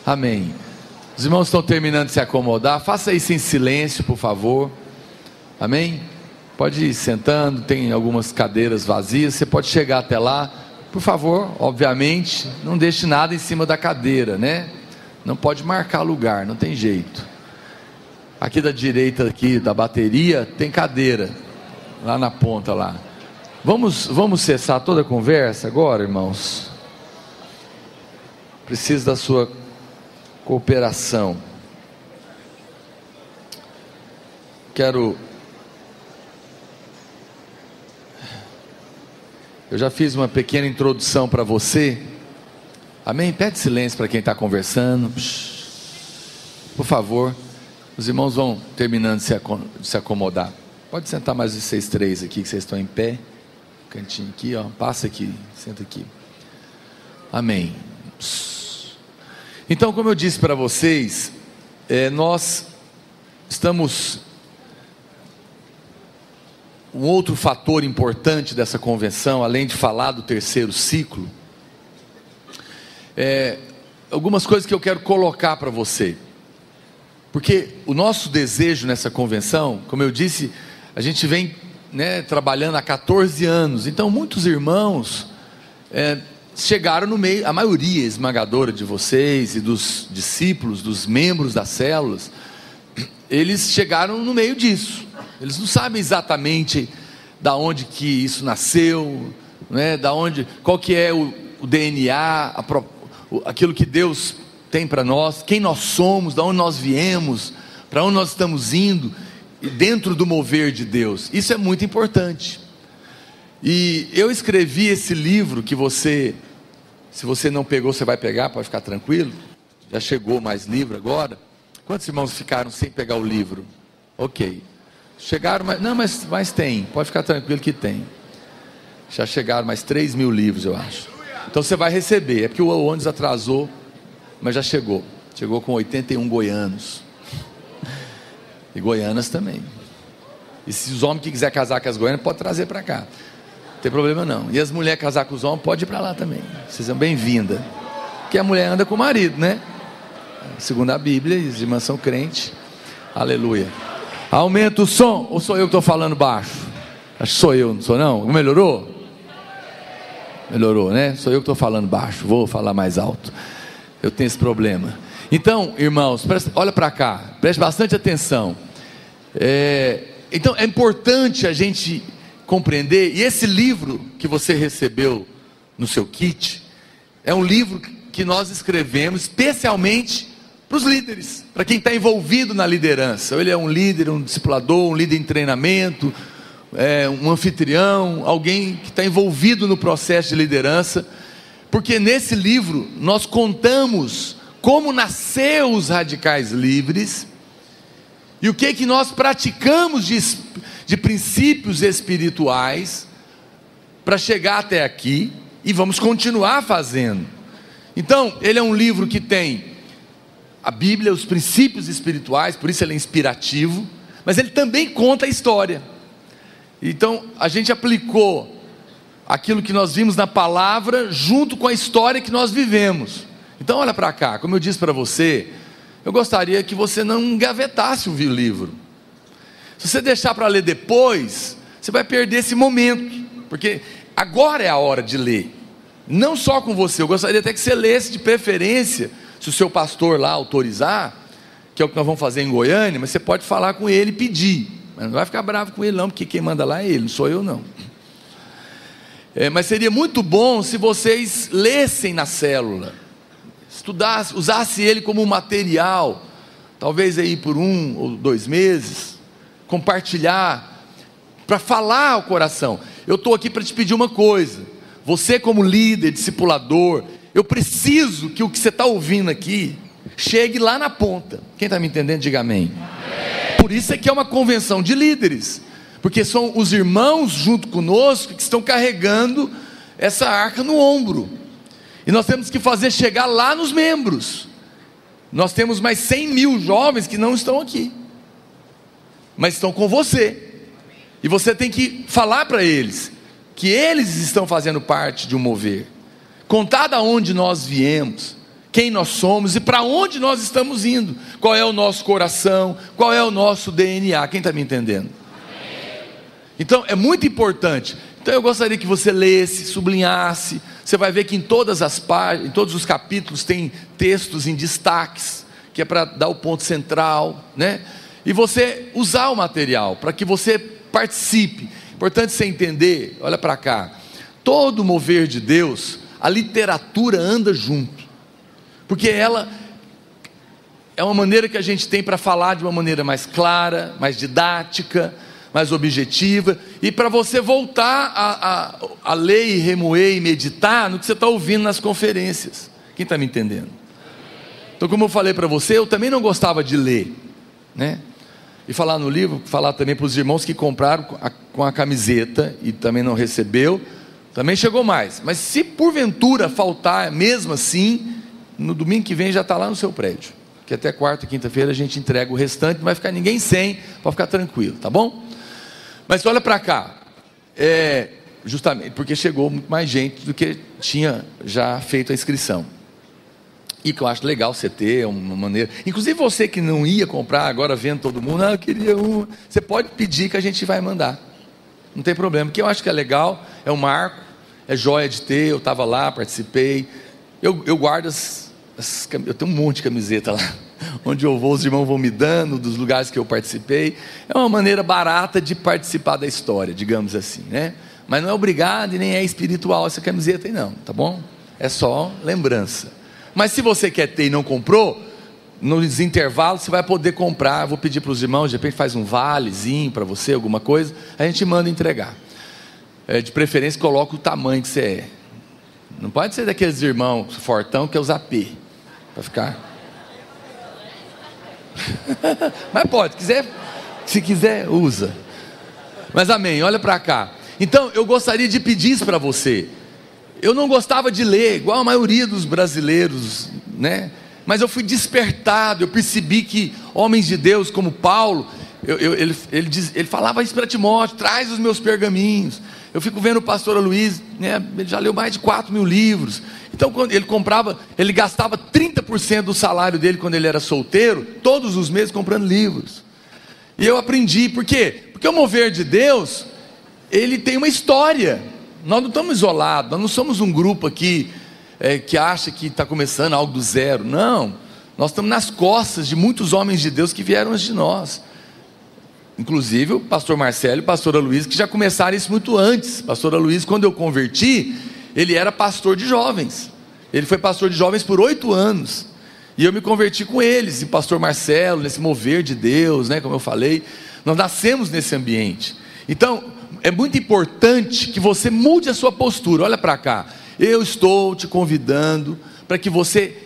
Amém. Os irmãos estão terminando de se acomodar. Faça isso em silêncio, por favor. Amém? Pode ir sentando, tem algumas cadeiras vazias. Você pode chegar até lá. Por favor, obviamente, não deixe nada em cima da cadeira, né? Não pode marcar lugar, não tem jeito. Aqui da direita aqui da bateria tem cadeira, lá na ponta lá. Vamos cessar toda a conversa agora, irmãos? Preciso da sua cooperação. Eu já fiz uma pequena introdução para você. Amém? Pede silêncio para quem está conversando. Por favor. Os irmãos vão terminando de se acomodar. Pode sentar mais vocês três aqui, que vocês estão em pé. Cantinho aqui, ó. Passa aqui, senta aqui. Amém. Então, como eu disse para vocês, nós estamos... Um outro fator importante dessa convenção, além de falar do terceiro ciclo, algumas coisas que eu quero colocar para você. Porque o nosso desejo nessa convenção, como eu disse, a gente vem trabalhando há 14 anos. Então muitos irmãos chegaram no meio, a maioria esmagadora de vocês e dos discípulos, dos membros das células, eles chegaram no meio disso. Eles não sabem exatamente da onde que isso nasceu, qual que é o DNA, aquilo que Deus tem para nós, quem nós somos, de onde nós viemos, para onde nós estamos indo, dentro do mover de Deus. Isso é muito importante. E eu escrevi esse livro que se você não pegou, você vai pegar, pode ficar tranquilo. Já chegou mais livro agora. Quantos irmãos ficaram sem pegar o livro? Ok. Chegaram, mas tem, pode ficar tranquilo que tem. Já chegaram mais 3.000 livros, eu acho. Então você vai receber, é porque o ônibus atrasou, mas já chegou com 81 goianos e goianas também. E se os homens que quiser casar com as goianas, pode trazer para cá, não tem problema não. E as mulheres casar com os homens, pode ir para lá também. Vocês são bem-vindas, porque a mulher anda com o marido, né? Segundo a Bíblia, as irmãs são crentes. Aleluia. Aumenta o som, ou sou eu que estou falando baixo? Acho que sou eu, não sou não? Melhorou? Melhorou, né? Sou eu que estou falando baixo, vou falar mais alto. Eu tenho esse problema. Então, irmãos, olha para cá, preste bastante atenção. Então é importante a gente compreender, e esse livro que você recebeu no seu kit, é um livro que nós escrevemos especialmente para os líderes, para quem está envolvido na liderança. Ele é um líder, um discipulador, um líder em treinamento, um anfitrião, alguém que está envolvido no processo de liderança, porque nesse livro nós contamos como nasceu os radicais livres, e o que nós praticamos de princípios espirituais, para chegar até aqui, e vamos continuar fazendo. Então, ele é um livro que tem a Bíblia, os princípios espirituais, por isso ele é inspirativo, mas ele também conta a história. Então a gente aplicou aquilo que nós vimos na palavra, junto com a história que nós vivemos. Então olha para cá, como eu disse para você, eu gostaria que você não engavetasse o livro. Se você deixar para ler depois, você vai perder esse momento, porque agora é a hora de ler, não só com você. Eu gostaria até que você lesse de preferência, se o seu pastor lá autorizar, que é o que nós vamos fazer em Goiânia, mas você pode falar com ele e pedir, mas não vai ficar bravo com ele não, porque quem manda lá é ele, não sou eu não. Mas seria muito bom se vocês lessem na célula, estudassem, usassem ele como material, talvez aí por 1 ou 2 meses, compartilhar, para falar ao coração. Eu estou aqui para te pedir uma coisa, você como líder, discipulador, eu preciso que o que você está ouvindo aqui chegue lá na ponta. Quem está me entendendo, diga amém. Por isso é que é uma convenção de líderes, porque são os irmãos junto conosco que estão carregando essa arca no ombro, e nós temos que fazer chegar lá nos membros. Nós temos mais 100.000 jovens que não estão aqui, mas estão com você, e você tem que falar para eles que eles estão fazendo parte de um mover, contar de onde nós viemos, quem nós somos e para onde nós estamos indo, qual é o nosso coração, qual é o nosso DNA. Quem está me entendendo? Então é muito importante. Então eu gostaria que você lesse, sublinhasse. Você vai ver que em todas as páginas, em todos os capítulos tem textos em destaques, que é para dar o ponto central, né? E você usar o material para que você participe. Importante você entender, olha para cá, todo mover de Deus, a literatura anda junto, porque ela é uma maneira que a gente tem para falar de uma maneira mais clara, mais didática, mais objetiva, e para você voltar a ler e remoer e meditar no que você está ouvindo nas conferências. Quem está me entendendo? Então, como eu falei para você, eu também não gostava de ler, né? E falar no livro, falar também para os irmãos que compraram com a camiseta e também não recebeu, também chegou mais. Mas se porventura faltar, mesmo assim, no domingo que vem já está lá no seu prédio, que até quarta e quinta-feira a gente entrega o restante, não vai ficar ninguém sem, para ficar tranquilo, tá bom? Mas olha para cá, justamente porque chegou muito mais gente do que tinha já feito a inscrição. E que eu acho legal você ter uma maneira, inclusive você que não ia comprar, agora vendo todo mundo, eu queria uma, você pode pedir que a gente vai mandar, não tem problema, porque eu acho que é legal, é um marco, é joia de ter, eu estava lá, participei, eu guardo eu tenho um monte de camiseta lá, onde eu vou, os irmãos vão me dando, dos lugares que eu participei, é uma maneira barata de participar da história, digamos assim, né? Mas não é obrigado e nem é espiritual essa camiseta aí não, tá bom? É só lembrança. Mas se você quer ter e não comprou, nos intervalos você vai poder comprar. Eu vou pedir para os irmãos, de repente faz um valezinho para você, alguma coisa, a gente manda entregar. De preferência coloca o tamanho que você é. Não pode ser daqueles irmãos fortão que é usar P, para ficar. Mas pode, se quiser usa. Mas amém, olha para cá. Então eu gostaria de pedir isso para você. Eu não gostava de ler, igual a maioria dos brasileiros, né? Mas eu fui despertado, eu percebi que homens de Deus como Paulo, ele falava isso para Timóteo, traz os meus pergaminhos. Eu fico vendo o pastor Luiz, né? Ele já leu mais de 4.000 livros. Então quando ele gastava 30% do salário dele quando ele era solteiro, todos os meses comprando livros. E eu aprendi, por quê? Porque o mover de Deus, ele tem uma história. Nós não estamos isolados, nós não somos um grupo aqui que acha que está começando algo do zero. Não, nós estamos nas costas de muitos homens de Deus que vieram antes de nós. Inclusive o pastor Marcelo e a pastora Luiz, que já começaram isso muito antes. Pastora Luiz, quando eu converti, ele era pastor de jovens. Ele foi pastor de jovens por 8 anos. E eu me converti com eles, e pastor Marcelo, nesse mover de Deus, né, como eu falei. Nós nascemos nesse ambiente. Então é muito importante que você mude a sua postura. Olha para cá, eu estou te convidando para que você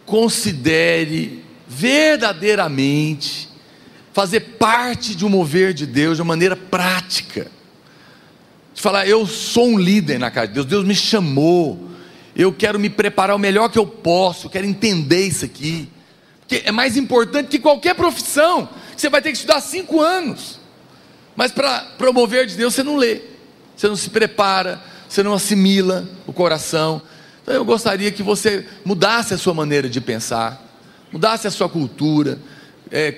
considere verdadeiramente fazer parte de um mover de Deus de uma maneira prática, de falar, eu sou um líder na casa de Deus, Deus me chamou, eu quero me preparar o melhor que eu posso, eu quero entender isso aqui, porque é mais importante que qualquer profissão. Você vai ter que estudar 5 anos, mas para promover de Deus você não lê, você não se prepara, você não assimila o coração. Então eu gostaria que você mudasse a sua maneira de pensar, mudasse a sua cultura,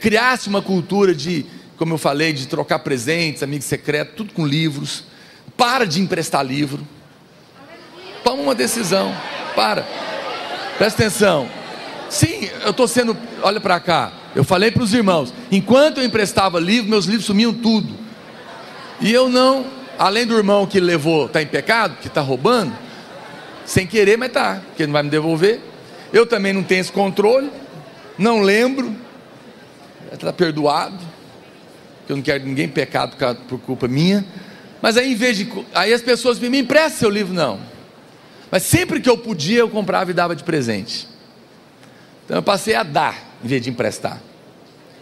criasse uma cultura de, como eu falei, de trocar presentes, amigo secreto, tudo com livros. Para de emprestar livro, toma uma decisão, presta atenção. Sim, eu estou sendo, olha para cá, eu falei para os irmãos, enquanto eu emprestava livro, meus livros sumiam tudo, e eu não, além do irmão que levou, está em pecado, que está roubando, sem querer, mas está, porque ele não vai me devolver, eu também não tenho esse controle, não lembro, está perdoado, porque eu não quero ninguém pecado por culpa minha, mas aí aí as pessoas me emprestam seu livro, não, mas sempre que eu podia, eu comprava e dava de presente. Então eu passei a dar, em vez de emprestar.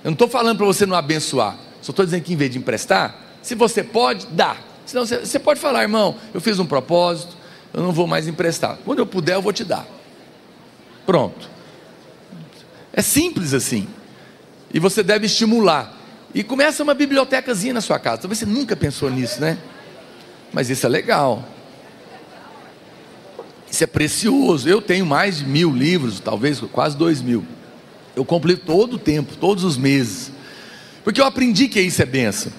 Eu não estou falando para você não abençoar, só estou dizendo que em vez de emprestar, se você pode, dá. Senão você pode falar, irmão, eu fiz um propósito, eu não vou mais emprestar, quando eu puder eu vou te dar. Pronto. É simples assim. E você deve estimular. E começa uma bibliotecazinha na sua casa. Talvez você nunca pensou nisso, né? Mas isso é legal. Isso é precioso. Eu tenho mais de 1000 livros, talvez quase 2000. Eu compro todo o tempo, todos os meses, porque eu aprendi que isso é bênção.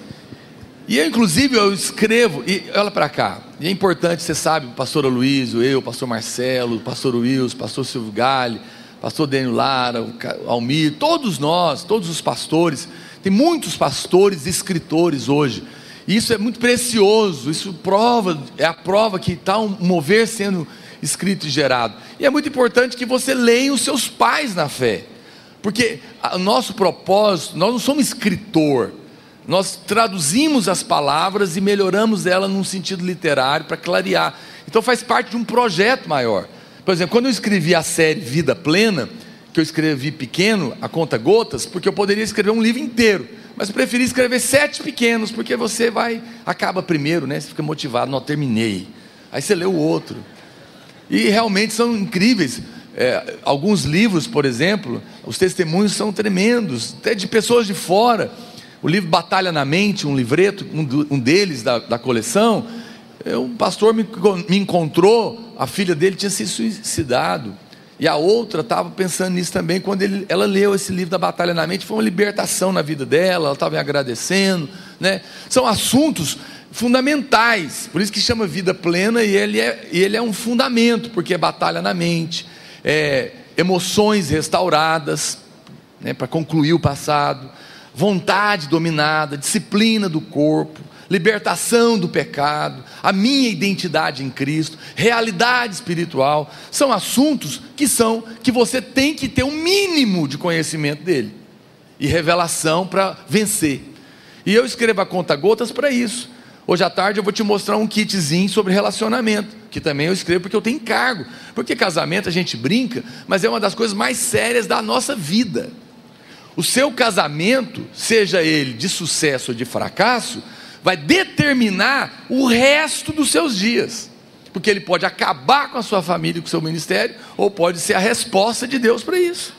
E eu, inclusive, eu escrevo, e olha para cá, e é importante, você sabe, o pastor Aloysio, eu, o pastor Marcelo, o pastor Wilson, o pastor Silvio Galli, o pastor Dênio Lara, o Almir, todos nós, todos os pastores, tem muitos pastores e escritores hoje, e isso é muito precioso, isso é a prova que está um mover sendo escrito e gerado. E é muito importante que você leia os seus pais na fé, porque o nosso propósito, nós não somos escritor, nós traduzimos as palavras e melhoramos elas num sentido literário para clarear. Então faz parte de um projeto maior. Por exemplo, quando eu escrevi a série Vida Plena, que eu escrevi pequeno, a conta gotas, porque eu poderia escrever um livro inteiro, mas eu preferi escrever 7 pequenos, porque você acaba primeiro, né? Você fica motivado, não, terminei, aí você lê o outro, e realmente são incríveis. Alguns livros, por exemplo, os testemunhos são tremendos, até de pessoas de fora. O livro Batalha na Mente, um livreto, um deles da coleção, um pastor me encontrou, a filha dele tinha se suicidado, e a outra estava pensando nisso também, quando ela leu esse livro da Batalha na Mente, foi uma libertação na vida dela, ela estava me agradecendo, né? São assuntos fundamentais, por isso que chama Vida Plena, e ele é um fundamento, porque é batalha na mente, emoções restauradas, né, para concluir o passado, vontade dominada, disciplina do corpo, libertação do pecado, a minha identidade em Cristo, realidade espiritual. São assuntos que você tem que ter um mínimo de conhecimento dele e revelação para vencer. E eu escrevo a conta gotas para isso. Hoje à tarde eu vou te mostrar um kitzinho sobre relacionamento, que também eu escrevo porque eu tenho encargo, porque casamento a gente brinca, mas é uma das coisas mais sérias da nossa vida. O seu casamento, seja ele de sucesso ou de fracasso, vai determinar o resto dos seus dias, porque ele pode acabar com a sua família e com o seu ministério, ou pode ser a resposta de Deus para isso.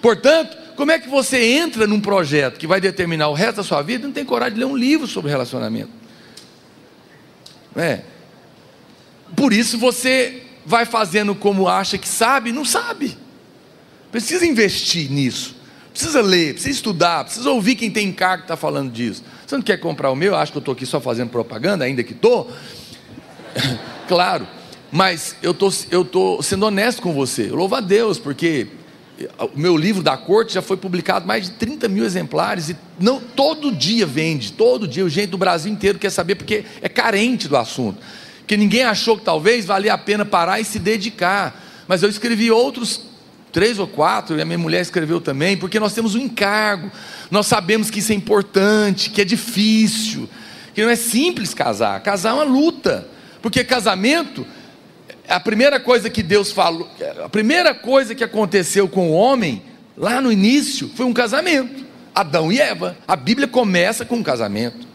Portanto, como é que você entra num projeto que vai determinar o resto da sua vida e não tem coragem de ler um livro sobre relacionamento? Por isso você vai fazendo como acha que sabe, não sabe. Precisa investir nisso, precisa ler, precisa estudar, precisa ouvir quem tem encargo que está falando disso. Você não quer comprar o meu? Eu acho que eu estou aqui só fazendo propaganda, ainda que estou. Claro, mas eu estou sendo honesto com você. Louvo a Deus, porque o meu livro da corte já foi publicado mais de 30 mil exemplares, e não, todo dia vende, todo dia, o gente do Brasil inteiro quer saber, porque é carente do assunto, que ninguém achou que talvez valia a pena parar e se dedicar. Mas eu escrevi outros 3 ou 4, e a minha mulher escreveu também, porque nós temos um encargo, nós sabemos que isso é importante, que é difícil, que não é simples casar é uma luta, porque casamento, a primeira coisa que Deus falou, a primeira coisa que aconteceu com o homem, lá no início, foi um casamento, Adão e Eva. A Bíblia começa com um casamento.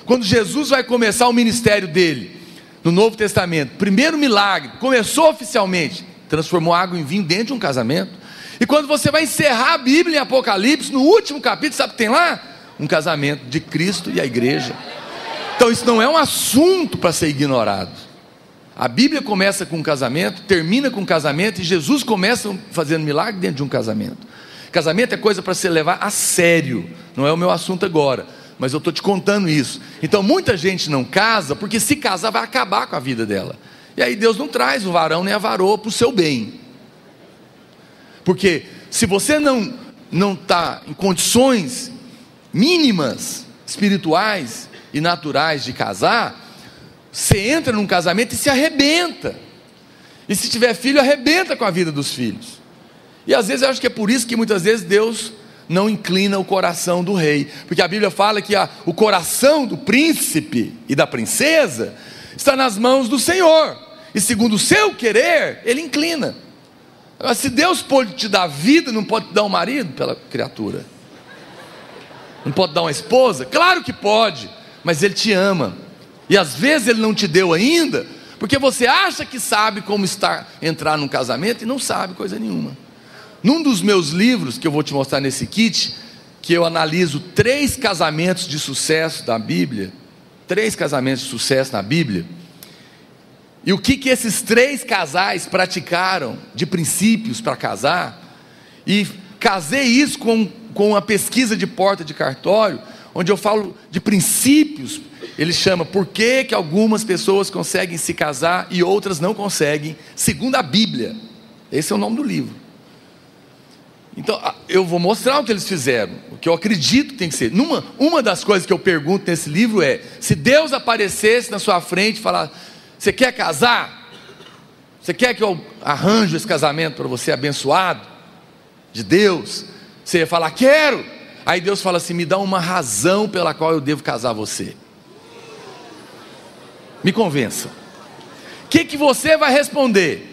Quando Jesus vai começar o ministério dele, no Novo Testamento, primeiro milagre, começou oficialmente, transformou água em vinho dentro de um casamento. E quando você vai encerrar a Bíblia em Apocalipse, no último capítulo, sabe o que tem lá? Um casamento de Cristo e a igreja. Então isso não é um assunto para ser ignorado. A Bíblia começa com um casamento, termina com um casamento, e Jesus começa fazendo milagre dentro de um casamento. Casamento é coisa para se levar a sério, não é o meu assunto agora, mas eu estou te contando isso. Então muita gente não casa, porque se casar vai acabar com a vida dela, e aí Deus não traz o varão nem a varoa para o seu bem, porque se você não está em condições mínimas, espirituais e naturais de casar, você entra num casamento e se arrebenta, e se tiver filho, arrebenta com a vida dos filhos. E às vezes eu acho que é por isso que muitas vezes Deus não inclina o coração do rei, porque a Bíblia fala que o coração do príncipe e da princesa está nas mãos do Senhor, e segundo o seu querer, Ele inclina. Mas se Deus pode te dar vida, não pode te dar um marido pela criatura? Não pode dar uma esposa? Claro que pode, mas Ele te ama, e às vezes Ele não te deu ainda, porque você acha que sabe como entrar num casamento, e não sabe coisa nenhuma. Num dos meus livros, que eu vou te mostrar nesse kit, que eu analiso 3 casamentos de sucesso da Bíblia, 3 casamentos de sucesso na Bíblia, E o que esses 3 casais praticaram de princípios para casar, e casei isso com uma pesquisa de porta de cartório, onde eu falo de princípios. Ele chama por que algumas pessoas conseguem se casar e outras não conseguem, segundo a Bíblia. Esse é o nome do livro. Então eu vou mostrar o que eles fizeram, o que eu acredito que tem que ser. Uma das coisas que eu pergunto nesse livro é: se Deus aparecesse na sua frente e falar, você quer casar? Você quer que eu arranjo esse casamento para você abençoado de Deus? Você ia falar, quero. Aí Deus fala assim, me dá uma razão pela qual eu devo casar você. Me convença. O que você vai responder?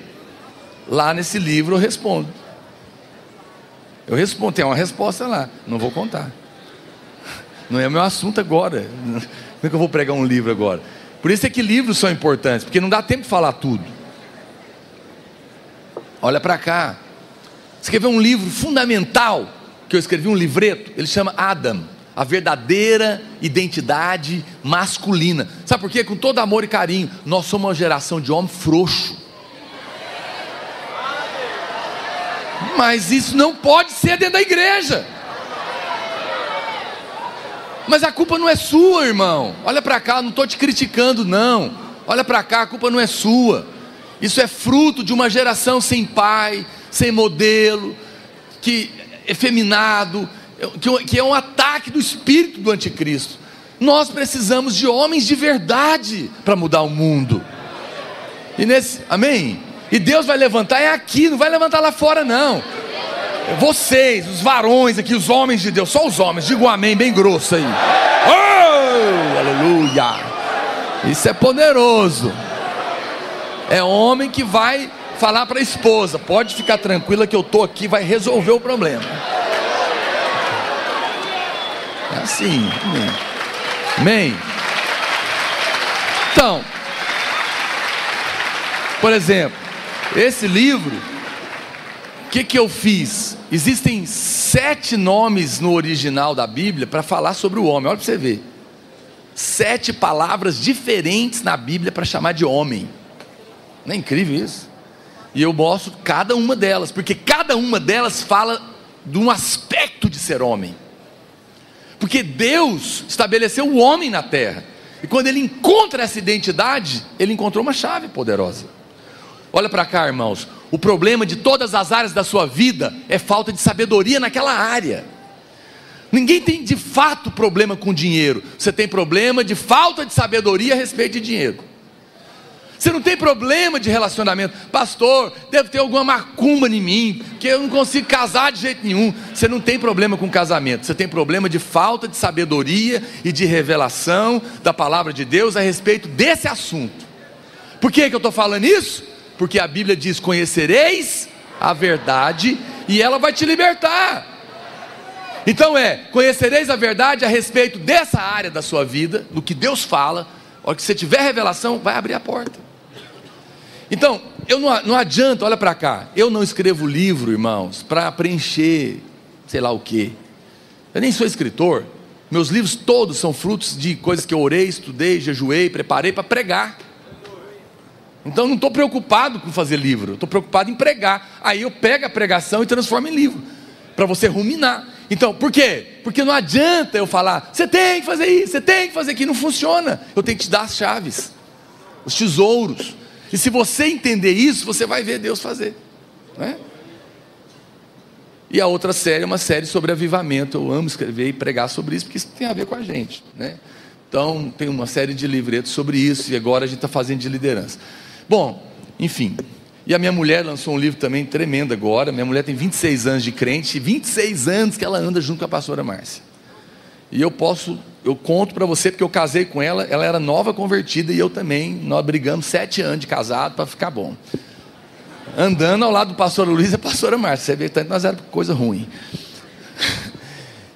Lá nesse livro eu respondo. Tem uma resposta lá, não vou contar. Não é o meu assunto agora. Como é que eu vou pregar um livro agora? Por isso é que livros são importantes, porque não dá tempo de falar tudo. Olha para cá. Você quer ver um livro fundamental, que eu escrevi um livreto? Ele chama Adam, a verdadeira identidade masculina. Sabe por quê? Com todo amor e carinho, nós somos uma geração de homem frouxo. Mas isso não pode ser dentro da igreja. Mas a culpa não é sua, irmão. Olha para cá, não estou te criticando não. Olha para cá, a culpa não é sua. Isso é fruto de uma geração sem pai, sem modelo, que é efeminado, que é um ataque do espírito do anticristo. Nós precisamos de homens de verdade para mudar o mundo. Amém? E Deus vai levantar aqui, não vai levantar lá fora não. Vocês, os varões aqui, os homens de Deus, só os homens, diga um amém bem grosso aí. Oh, aleluia. Isso é poderoso. É homem que vai falar para a esposa, pode ficar tranquila que eu estou aqui, vai resolver o problema. É assim, amém. Então, por exemplo, esse livro, o que eu fiz? Existem 7 nomes no original da Bíblia para falar sobre o homem. Olha para você ver, 7 palavras diferentes na Bíblia para chamar de homem. Não é incrível isso? E eu mostro cada uma delas, porque cada uma delas fala de um aspecto de ser homem. Porque Deus estabeleceu o homem na terra, e quando ele encontra essa identidade, ele encontrou uma chave poderosa. Olha para cá, irmãos. O problema de todas as áreas da sua vida é falta de sabedoria naquela área. Ninguém tem de fato problema com dinheiro. Você tem problema de falta de sabedoria a respeito de dinheiro. Você não tem problema de relacionamento. Pastor, deve ter alguma macumba em mim, que eu não consigo casar de jeito nenhum. Você não tem problema com casamento. Você tem problema de falta de sabedoria e de revelação da palavra de Deus a respeito desse assunto. Por que eu estou falando isso? Porque a Bíblia diz, conhecereis a verdade e ela vai te libertar. Então conhecereis a verdade a respeito dessa área da sua vida, do que Deus fala. A hora que você tiver revelação, vai abrir a porta. Então, não adianta, olha para cá, eu não escrevo livro, irmãos, para preencher sei lá o que. Eu nem sou escritor. Meus livros todos são frutos de coisas que eu orei, estudei, jejuei, preparei para pregar. Então não estou preocupado com fazer livro, estou preocupado em pregar. Aí eu pego a pregação e transformo em livro, para você ruminar. Então, por quê? Porque não adianta eu falar, você tem que fazer isso, você tem que fazer aquilo, não funciona. Eu tenho que te dar as chaves, os tesouros. E se você entender isso, você vai ver Deus fazer, né? E a outra série é uma série sobre avivamento. Eu amo escrever e pregar sobre isso, porque isso tem a ver com a gente, né? Então tem uma série de livretos sobre isso, e agora a gente está fazendo de liderança. Bom, enfim. E a minha mulher lançou um livro também tremendo agora. Minha mulher tem 26 anos de crente, e 26 anos que ela anda junto com a pastora Márcia. E eu conto para você, porque eu casei com ela, ela era nova convertida, e eu também. Nós brigamos 7 anos de casado para ficar bom. Andando ao lado do pastor Luiz e a pastora Márcia. Você vê, tanto nós era coisa ruim.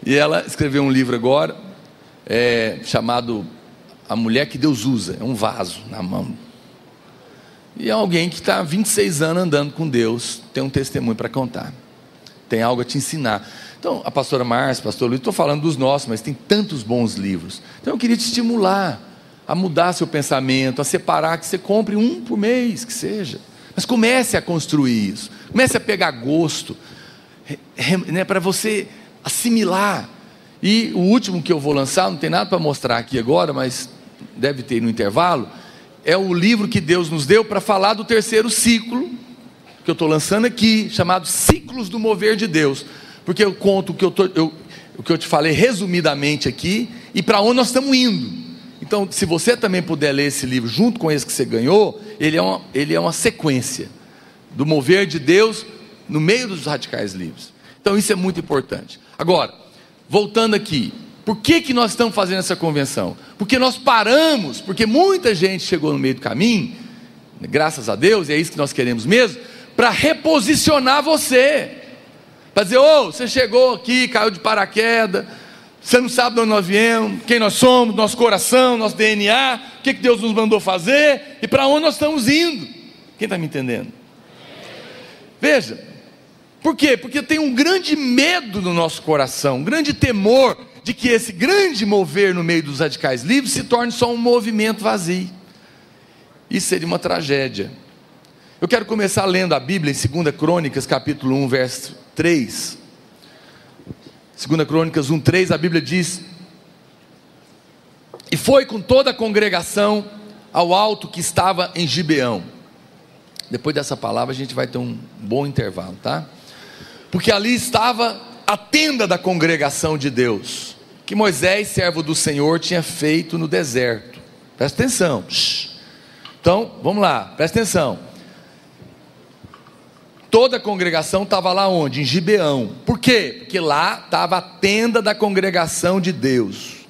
E ela escreveu um livro agora, chamado A Mulher que Deus Usa. É um vaso na mão. E é alguém que está há 26 anos andando com Deus, tem um testemunho para contar, tem algo a te ensinar. Então, a pastora Márcia, o pastor Luiz, estou falando dos nossos, mas tem tantos bons livros. Então eu queria te estimular a mudar seu pensamento, a separar, que você compre um por mês, que seja. Mas comece a construir isso, comece a pegar gosto, né, para você assimilar. E o último que eu vou lançar, não tem nada para mostrar aqui agora, mas deve ter no intervalo, é o livro que Deus nos deu para falar do terceiro ciclo, que eu estou lançando aqui, chamado Ciclos do Mover de Deus, porque eu conto o que eu te falei resumidamente aqui, e para onde nós estamos indo. Então, se você também puder ler esse livro junto com esse que você ganhou, ele é uma sequência do mover de Deus no meio dos radicais livres. Então isso é muito importante. Agora, voltando aqui, por que nós estamos fazendo essa convenção? Porque nós paramos, porque muita gente chegou no meio do caminho, graças a Deus, e é isso que nós queremos mesmo, para reposicionar você, para dizer, você chegou aqui, caiu de paraquedas, você não sabe de onde nós viemos, quem nós somos, nosso coração, nosso DNA, o que Deus nos mandou fazer, e para onde nós estamos indo. Quem está me entendendo? Veja, por quê? Porque tem um grande medo no nosso coração, um grande temor de que esse grande mover no meio dos radicais livres se torne só um movimento vazio. Isso seria uma tragédia. Eu quero começar lendo a Bíblia em 2 Crônicas, capítulo 1, verso 3. 2 Crônicas 1, 3, a Bíblia diz: e foi com toda a congregação ao alto que estava em Gibeão. Depois dessa palavra a gente vai ter um bom intervalo, tá? Porque ali estava a tenda da congregação de Deus, que Moisés, servo do Senhor, tinha feito no deserto. Presta atenção. Então, vamos lá, presta atenção. Toda a congregação estava lá onde? Em Gibeão. Por quê? Porque lá estava a tenda da congregação de Deus,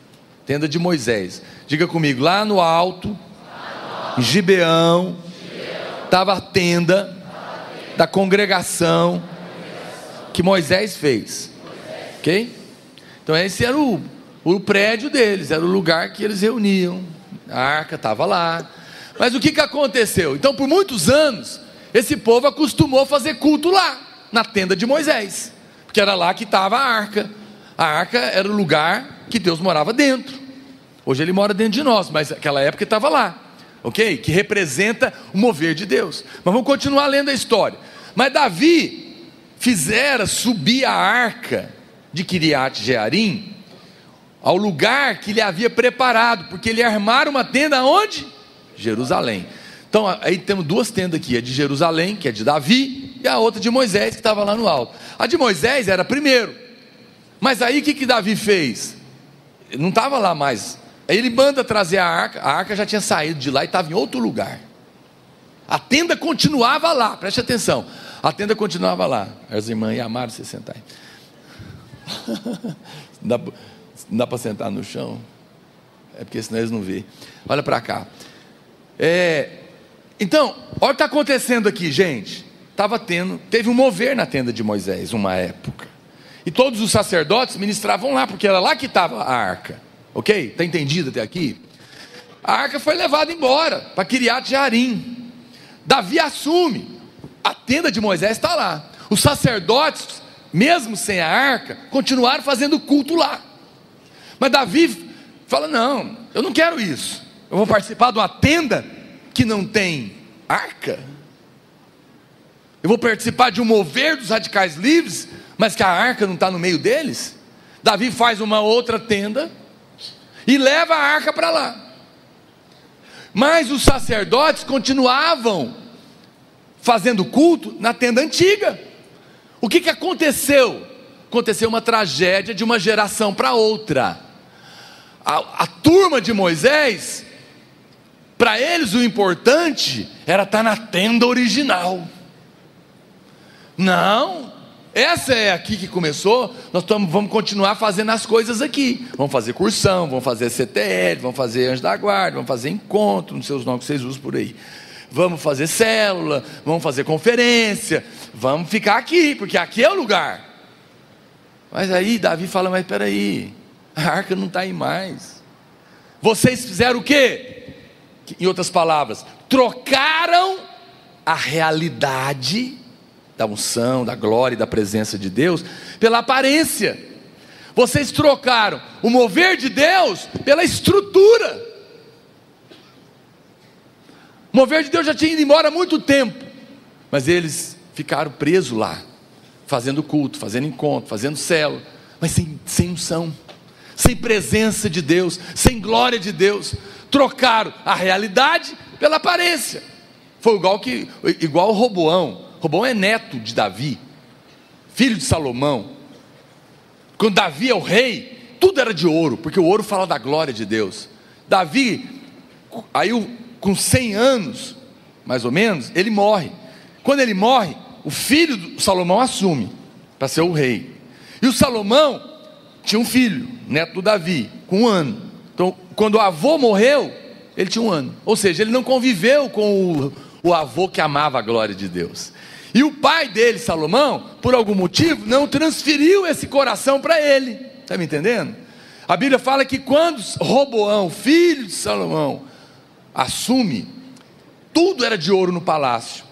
tenda de Moisés. Diga comigo, lá no alto, em Gibeão, estava a tenda da congregação que Moisés fez. Ok? Então esse era o prédio deles, era o lugar que eles reuniam. A arca estava lá. Mas o que aconteceu? Então por muitos anos esse povo acostumou a fazer culto lá, na tenda de Moisés, porque era lá que estava a arca. A arca era o lugar que Deus morava dentro. Hoje ele mora dentro de nós, mas naquela época estava lá, ok? Que representa o mover de Deus. Mas vamos continuar lendo a história. Mas Davi fizera subir a arca de Quiriate Jearim ao lugar que ele havia preparado, porque ele ia armar uma tenda onde? Jerusalém. Então aí temos duas tendas aqui, a de Jerusalém, que é de Davi, e a outra de Moisés, que estava lá no alto. A de Moisés era primeiro, mas aí o que Davi fez? Ele não estava lá mais. Aí ele manda trazer a arca já tinha saído de lá e estava em outro lugar. A tenda continuava lá, preste atenção, a tenda continuava lá. As irmãs amaram você sentar aí. Não dá para sentar no chão? É porque senão eles não vêem. Olha para cá. Então, olha o que está acontecendo aqui, gente. Teve um mover na tenda de Moisés, uma época, e todos os sacerdotes ministravam lá, porque era lá que estava a arca, ok? Está entendido até aqui? A arca foi levada embora, para Quiriate Jearim. Davi assume, a tenda de Moisés está lá. Os sacerdotes, mesmo sem a arca, continuaram fazendo culto lá. Mas Davi fala, não, eu não quero isso. Eu vou participar de uma tenda que não tem arca? Eu vou participar de um mover dos radicais livres, mas que a arca não está no meio deles? Davi faz uma outra tenda e leva a arca para lá. Mas os sacerdotes continuavam fazendo culto na tenda antiga. O que aconteceu? Aconteceu uma tragédia de uma geração para outra. A turma de Moisés, para eles o importante era estar na tenda original. Não, essa é aqui que começou. Vamos continuar fazendo as coisas aqui. Vamos fazer cursão, vamos fazer CTL, vamos fazer anjo da guarda, vamos fazer encontro, não sei os nomes que vocês usam por aí. Vamos fazer célula, vamos fazer conferência, vamos ficar aqui, porque aqui é o lugar. Mas aí Davi fala, mas espera aí, a arca não está aí mais. Vocês fizeram o quê? Em outras palavras, trocaram a realidade da unção, da glória e da presença de Deus pela aparência. Vocês trocaram o mover de Deus pela estrutura. O mover de Deus já tinha ido embora há muito tempo, mas eles ficaram presos lá, fazendo culto, fazendo encontro, fazendo célula, mas sem unção, sem presença de Deus, sem glória de Deus. Trocaram a realidade pela aparência. Foi igual o Roboão. Roboão é neto de Davi, filho de Salomão. Quando Davi é o rei, tudo era de ouro, porque o ouro fala da glória de Deus. Davi, aí com 100 anos, mais ou menos, ele morre. Quando ele morre, o filho do Salomão assume para ser o rei. E o Salomão tinha um filho, neto do Davi, com 1 ano. Então, quando o avô morreu, ele tinha 1 ano. Ou seja, ele não conviveu com o avô que amava a glória de Deus. E o pai dele, Salomão, por algum motivo, não transferiu esse coração para ele. Está me entendendo? A Bíblia fala que quando Roboão, filho de Salomão, assume, tudo era de ouro no palácio.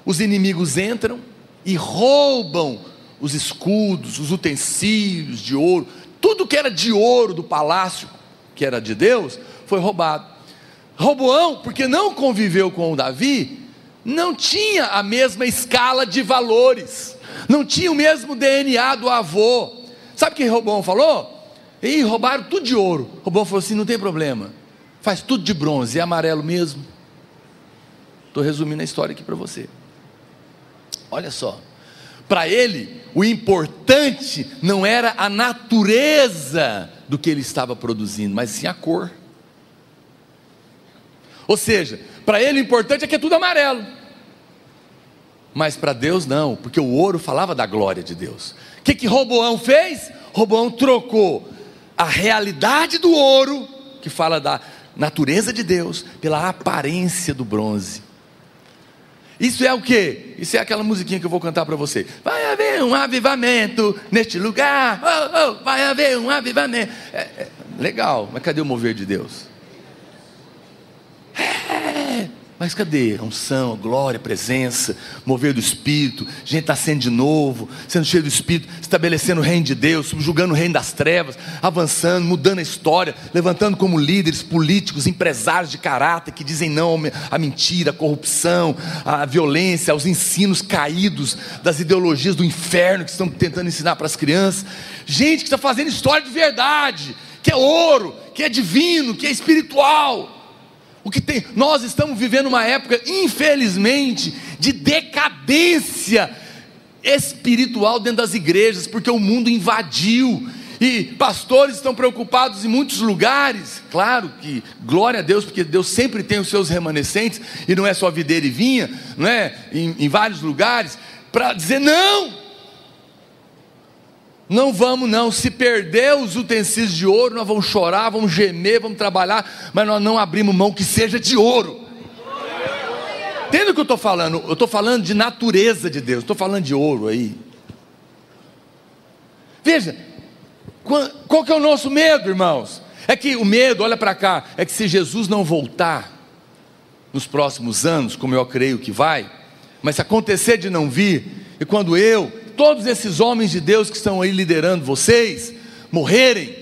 Os inimigos entram e roubam os escudos, os utensílios de ouro, tudo que era de ouro do palácio, que era de Deus, foi roubado. Roboão, porque não conviveu com o Davi, não tinha a mesma escala de valores, não tinha o mesmo DNA do avô. Sabe o que Roboão falou? E roubaram tudo de ouro. Roboão falou assim: não tem problema, faz tudo de bronze, é amarelo mesmo. Estou resumindo a história aqui para você. Olha só, para ele o importante não era a natureza do que ele estava produzindo, mas sim a cor. Ou seja, para ele o importante é que é tudo amarelo, mas para Deus não, porque o ouro falava da glória de Deus. O que Roboão fez? Roboão trocou a realidade do ouro, que fala da natureza de Deus, pela aparência do bronze. Isso é o quê? Isso é aquela musiquinha que eu vou cantar para você. Vai haver um avivamento neste lugar, oh, oh, vai haver um avivamento. Legal, mas cadê o mover de Deus? Mas cadê a unção, a glória, a presença, mover do Espírito, gente nascendo de novo, sendo cheio do Espírito, estabelecendo o reino de Deus, subjugando o reino das trevas, avançando, mudando a história, levantando como líderes políticos, empresários de caráter, que dizem não à mentira, à corrupção, à violência, aos ensinos caídos das ideologias do inferno que estão tentando ensinar para as crianças. Gente que está fazendo história de verdade, que é ouro, que é divino, que é espiritual. Nós estamos vivendo uma época, infelizmente, de decadência espiritual dentro das igrejas, porque o mundo invadiu, e pastores estão preocupados em muitos lugares. Claro que, glória a Deus, porque Deus sempre tem os seus remanescentes, e não é só videira e vinha, não é? Em vários lugares, para dizer não vamos não, se perder os utensílios de ouro, nós vamos chorar, vamos gemer, vamos trabalhar, mas nós não abrimos mão que seja de ouro. Entende o que eu estou falando? Eu estou falando de natureza de Deus, estou falando de ouro aí. Veja, qual que é o nosso medo, irmãos? É que o medo, olha para cá, é que se Jesus não voltar nos próximos anos, como eu creio que vai, mas se acontecer de não vir, e quando todos esses homens de Deus que estão aí liderando vocês, morrerem,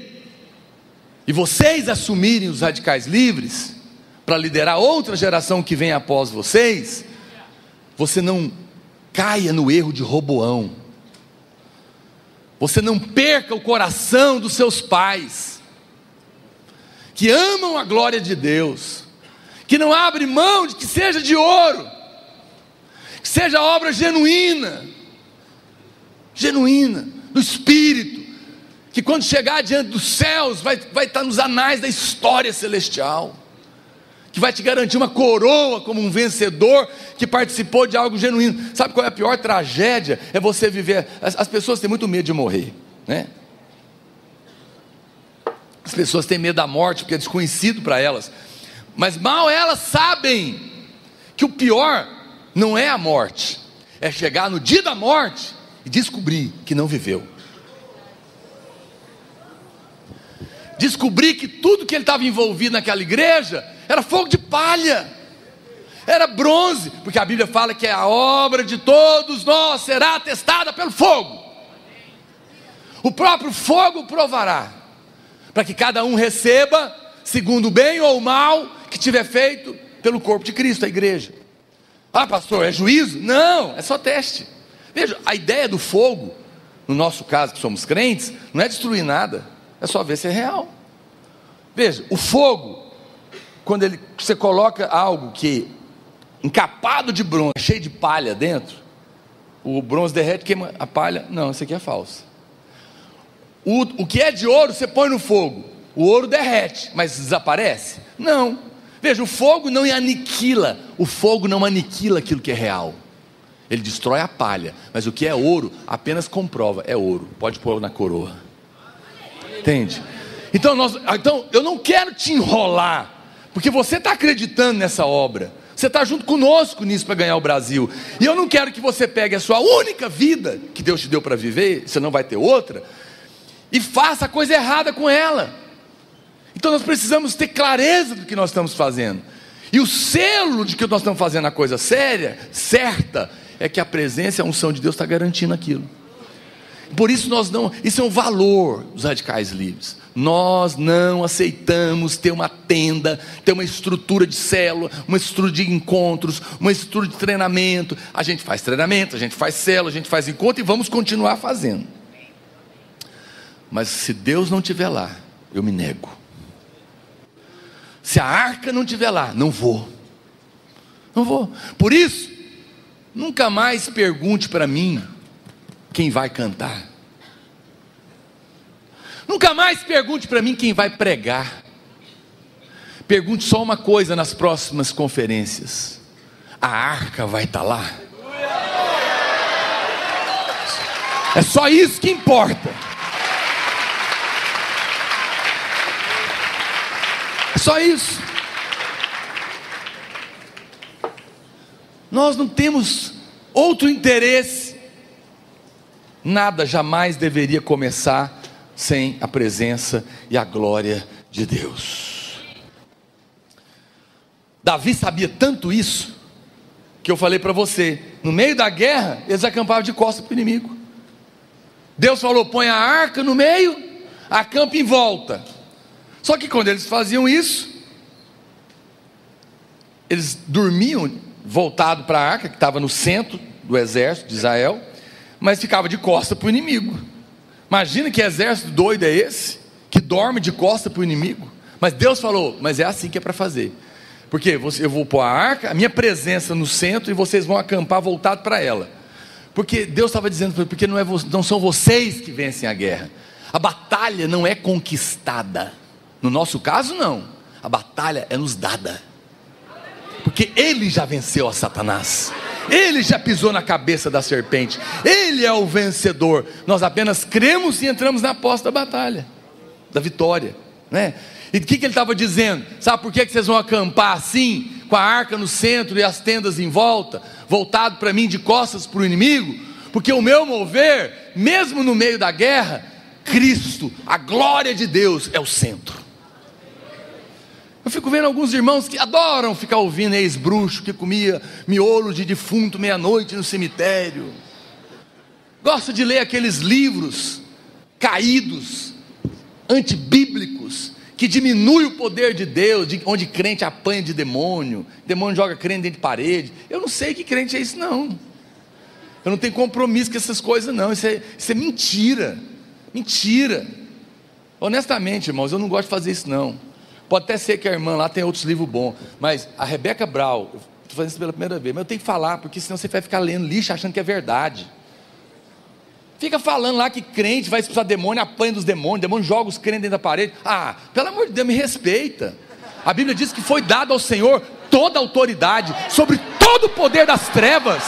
e vocês assumirem os radicais livres, para liderar outra geração que vem após vocês, você não caia no erro de Roboão, você não perca o coração dos seus pais, que amam a glória de Deus, que não abrem mão de que seja de ouro, que seja obra genuína, do Espírito, que quando chegar diante dos céus, vai estar nos anais da história celestial, que vai te garantir uma coroa como um vencedor, que participou de algo genuíno. Sabe qual é a pior tragédia? É você viver, as pessoas têm muito medo de morrer, né? As pessoas têm medo da morte, porque é desconhecido para elas, mas mal elas sabem, que o pior não é a morte, é chegar no dia da morte, e descobrir que não viveu, descobrir que tudo que ele estava envolvido naquela igreja, era fogo de palha, era bronze, porque a Bíblia fala que a obra de todos nós será testada pelo fogo, o próprio fogo provará, para que cada um receba, segundo o bem ou o mal que tiver feito, pelo corpo de Cristo, a igreja. Ah, pastor, é juízo? Não, é só teste. Veja, a ideia do fogo, no nosso caso que somos crentes, não é destruir nada, é só ver se é real. Veja, o fogo, quando você coloca algo que encapado de bronze, cheio de palha dentro, o bronze derrete, queima a palha. Não, isso aqui é falso. O que é de ouro você põe no fogo, o ouro derrete, mas desaparece? Não. Veja, o fogo não aniquila, o fogo não aniquila aquilo que é real, ele destrói a palha, mas o que é ouro apenas comprova, é ouro, pode pôr na coroa. Entende? Então eu não quero te enrolar, porque você está acreditando nessa obra, você está junto conosco nisso para ganhar o Brasil, e eu não quero que você pegue a sua única vida que Deus te deu para viver, você não vai ter outra, e faça a coisa errada com ela. Então nós precisamos ter clareza do que nós estamos fazendo, e o selo de que nós estamos fazendo a coisa séria, certa, é que a presença e a unção de Deus está garantindo aquilo. Por isso isso é um valor dos radicais livres. Nós não aceitamos ter uma tenda, ter uma estrutura de célula, uma estrutura de encontros, uma estrutura de treinamento. A gente faz treinamento, a gente faz célula, a gente faz encontro e vamos continuar fazendo. Mas se Deus não estiver lá, eu me nego. Se a arca não estiver lá, não vou. Não vou. Por isso, nunca mais pergunte para mim quem vai cantar. Nunca mais pergunte para mim quem vai pregar. Pergunte só uma coisa nas próximas conferências: a arca vai estar lá? É só isso que importa. É só isso. Nós não temos outro interesse. Nada jamais deveria começar sem a presença e a glória de Deus. Davi sabia tanto isso, que eu falei para você, no meio da guerra, eles acampavam de costas para o inimigo. Deus falou: põe a arca no meio, acampa em volta. Só que quando eles faziam isso, eles dormiam voltado para a arca, que estava no centro do exército de Israel, mas ficava de costa para o inimigo. Imagina que exército doido é esse, que dorme de costa para o inimigo. Mas Deus falou: mas é assim que é para fazer, porque eu vou pôr a arca, a minha presença no centro, e vocês vão acampar voltado para ela. Porque Deus estava dizendo, porque não são vocês que vencem a guerra, a batalha não é conquistada, no nosso caso não, a batalha é nos dada, porque Ele já venceu a Satanás, Ele já pisou na cabeça da serpente, Ele é o vencedor. Nós apenas cremos e entramos na posse da batalha, da vitória, né? E o que ele estava dizendo? Sabe por que vocês vão acampar assim, com a arca no centro e as tendas em volta, voltado para mim, de costas para o inimigo? Porque o meu mover, mesmo no meio da guerra, Cristo, a glória de Deus, é o centro. Eu fico vendo alguns irmãos que adoram ficar ouvindo ex-bruxo que comia miolo de defunto meia-noite no cemitério, gosta de ler aqueles livros caídos, antibíblicos, que diminui o poder de Deus, onde crente apanha de demônio joga crente dentro de parede. Eu não sei que crente é isso não, eu não tenho compromisso com essas coisas não, isso é mentira, honestamente irmãos, eu não gosto de fazer isso não. Pode até ser que a irmã lá tenha outros livros bons, mas a Rebeca Brau, eu estou fazendo isso pela primeira vez, mas eu tenho que falar, porque senão você vai ficar lendo lixo achando que é verdade. Fica falando lá que crente vai expulsar demônio, apanha dos demônios joga os crentes dentro da parede. Ah, pelo amor de Deus, me respeita. A Bíblia diz que foi dado ao Senhor toda a autoridade sobre todo o poder das trevas.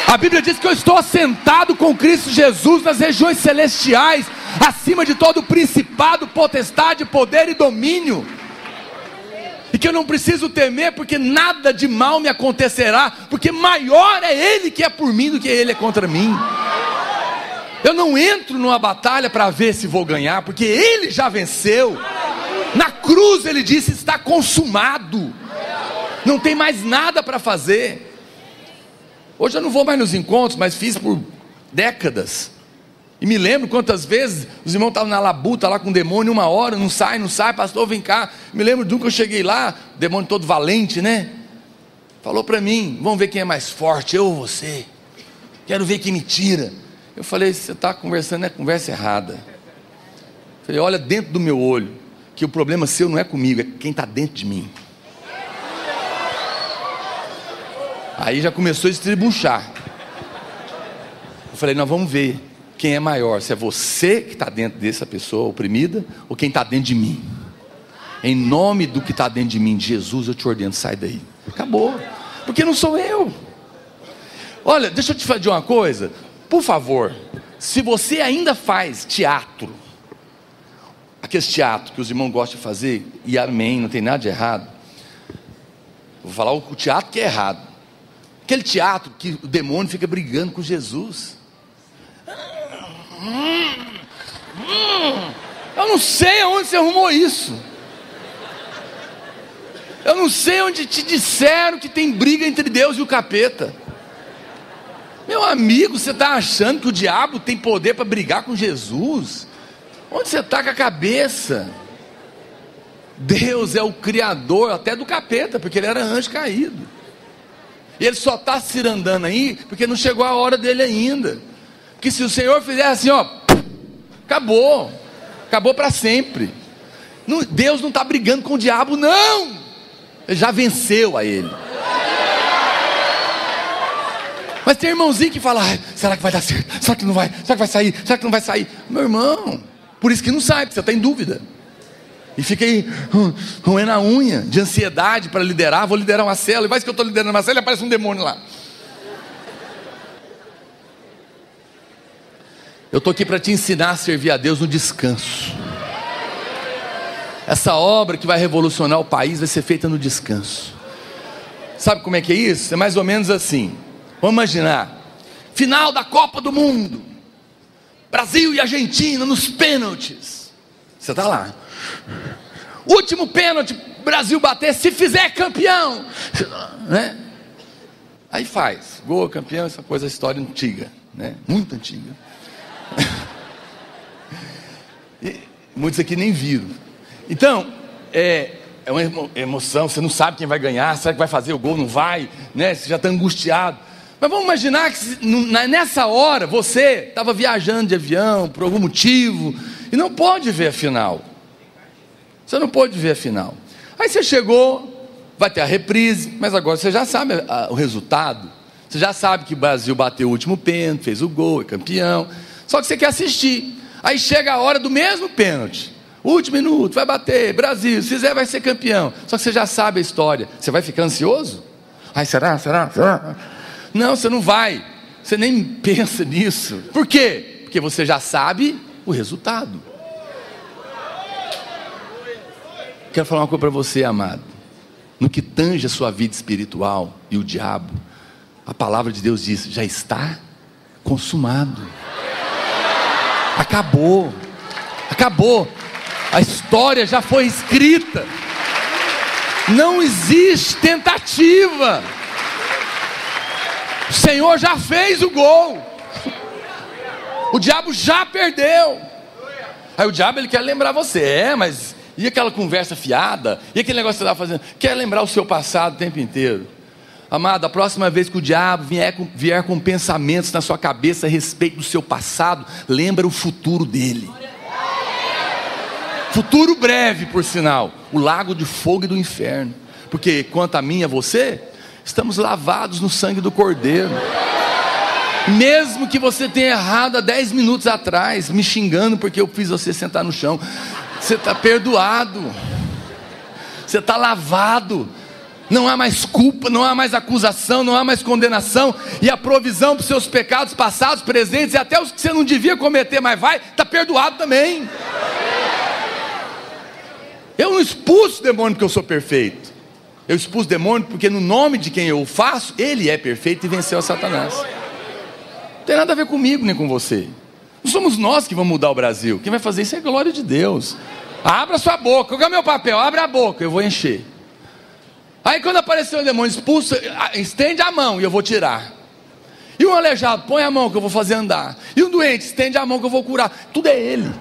A Bíblia diz que eu estou assentado com Cristo Jesus nas regiões celestiais, acima de todo principado, potestade, poder e domínio, e que eu não preciso temer, porque nada de mal me acontecerá, porque maior é Ele que é por mim do que Ele é contra mim. Eu não entro numa batalha para ver se vou ganhar, porque Ele já venceu. Na cruz Ele disse: está consumado, não tem mais nada para fazer. Hoje eu não vou mais nos encontros, mas fiz por décadas. E me lembro quantas vezes os irmãos estavam na labuta lá com o demônio, 1 hora, não sai, pastor, vem cá. Me lembro de um que eu cheguei lá, o demônio todo valente, né? Falou para mim, vamos ver quem é mais forte, eu ou você? Quero ver quem me tira. Eu falei, você está conversando, é conversa errada. Falei, olha dentro do meu olho, que o problema seu não é comigo, é quem está dentro de mim. Aí já começou a estribuchar. Eu falei, nós vamos ver quem é maior, se é você que está dentro dessa pessoa oprimida, ou quem está dentro de mim. Em nome do que está dentro de mim, de Jesus, eu te ordeno, sai daí. Acabou, porque não sou eu. Olha, deixa eu te falar uma coisa, por favor, se você ainda faz teatro, aqueles teatros que os irmãos gostam de fazer, e amém, não tem nada de errado, vou falar o teatro que é errado, aquele teatro que o demônio fica brigando com Jesus. Eu não sei aonde você arrumou isso. Eu não sei onde te disseram que tem briga entre Deus e o capeta. Meu amigo, você está achando que o diabo tem poder para brigar com Jesus? Onde você está com a cabeça? Deus é o criador até do capeta, porque ele era anjo caído. E ele só está se cirandando aí porque não chegou a hora dele ainda. Porque se o Senhor fizer assim, ó, acabou para sempre. Deus não está brigando com o diabo, não. Ele já venceu a ele. Mas tem irmãozinho que fala, será que vai dar certo? Será que não vai? Será que vai sair? Será que não vai sair? Meu irmão, por isso que não sai, porque você está em dúvida. E fica aí roendo a unha de ansiedade para liderar. Vou liderar uma célula, e vai que eu estou liderando uma célula e aparece um demônio lá. Eu estou aqui para te ensinar a servir a Deus no descanso. Essa obra que vai revolucionar o país vai ser feita no descanso. Sabe como é que é isso? É mais ou menos assim. Vamos imaginar, final da Copa do Mundo, Brasil e Argentina nos pênaltis. Você está lá. Último pênalti, Brasil bater, se fizer campeão, né? Aí faz, gol, campeão, essa coisa, história antiga, né? Muito antiga. E muitos aqui nem viram. Então, é uma emoção, você não sabe quem vai ganhar, será que vai fazer o gol, não vai, né? Você já está angustiado. Mas vamos imaginar que nessa hora você estava viajando de avião por algum motivo e não pode ver a final. Você não pode ver a final. Aí você chegou, vai ter a reprise, mas agora você já sabe o resultado. Você já sabe que o Brasil bateu o último pênalti, fez o gol, é campeão. Só que você quer assistir. Aí chega a hora do mesmo pênalti. Último minuto, vai bater, Brasil, se fizer vai ser campeão. Só que você já sabe a história. Você vai ficar ansioso? Ai, será? Não, você não vai. Você nem pensa nisso. Por quê? Porque você já sabe o resultado. Quero falar uma coisa para você, amado. No que tange a sua vida espiritual e o diabo, a palavra de Deus diz, já está consumado. Acabou. A história já foi escrita. Não existe tentativa. O Senhor já fez o gol. O diabo já perdeu. Aí o diabo ele quer lembrar você, mas e aquela conversa fiada? E aquele negócio que você estava fazendo? Quer lembrar o seu passado o tempo inteiro. Amado, a próxima vez que o diabo vier com pensamentos na sua cabeça a respeito do seu passado, lembra o futuro dele. Futuro breve, por sinal. O lago de fogo e do inferno. Porque quanto a mim e a você, estamos lavados no sangue do Cordeiro. Mesmo que você tenha errado há 10 minutos atrás, me xingando porque eu fiz você sentar no chão, você está perdoado. Você está lavado. Não há mais culpa, não há mais acusação, não há mais condenação. E a provisão para os seus pecados passados, presentes e até os que você não devia cometer, mas está perdoado também. Eu não expulso o demônio porque eu sou perfeito. Eu expulso o demônio porque no nome de quem eu o faço, ele é perfeito e venceu a Satanás. Não tem nada a ver comigo nem com você. Não somos nós que vamos mudar o Brasil. Quem vai fazer isso é a glória de Deus. Abra sua boca, qual é o meu papel? Abre a boca, eu vou encher. Aí quando aparecer o demônio, expulsa, estende a mão e eu vou tirar. E um aleijado, põe a mão que eu vou fazer andar. E um doente, estende a mão que eu vou curar. Tudo é Ele.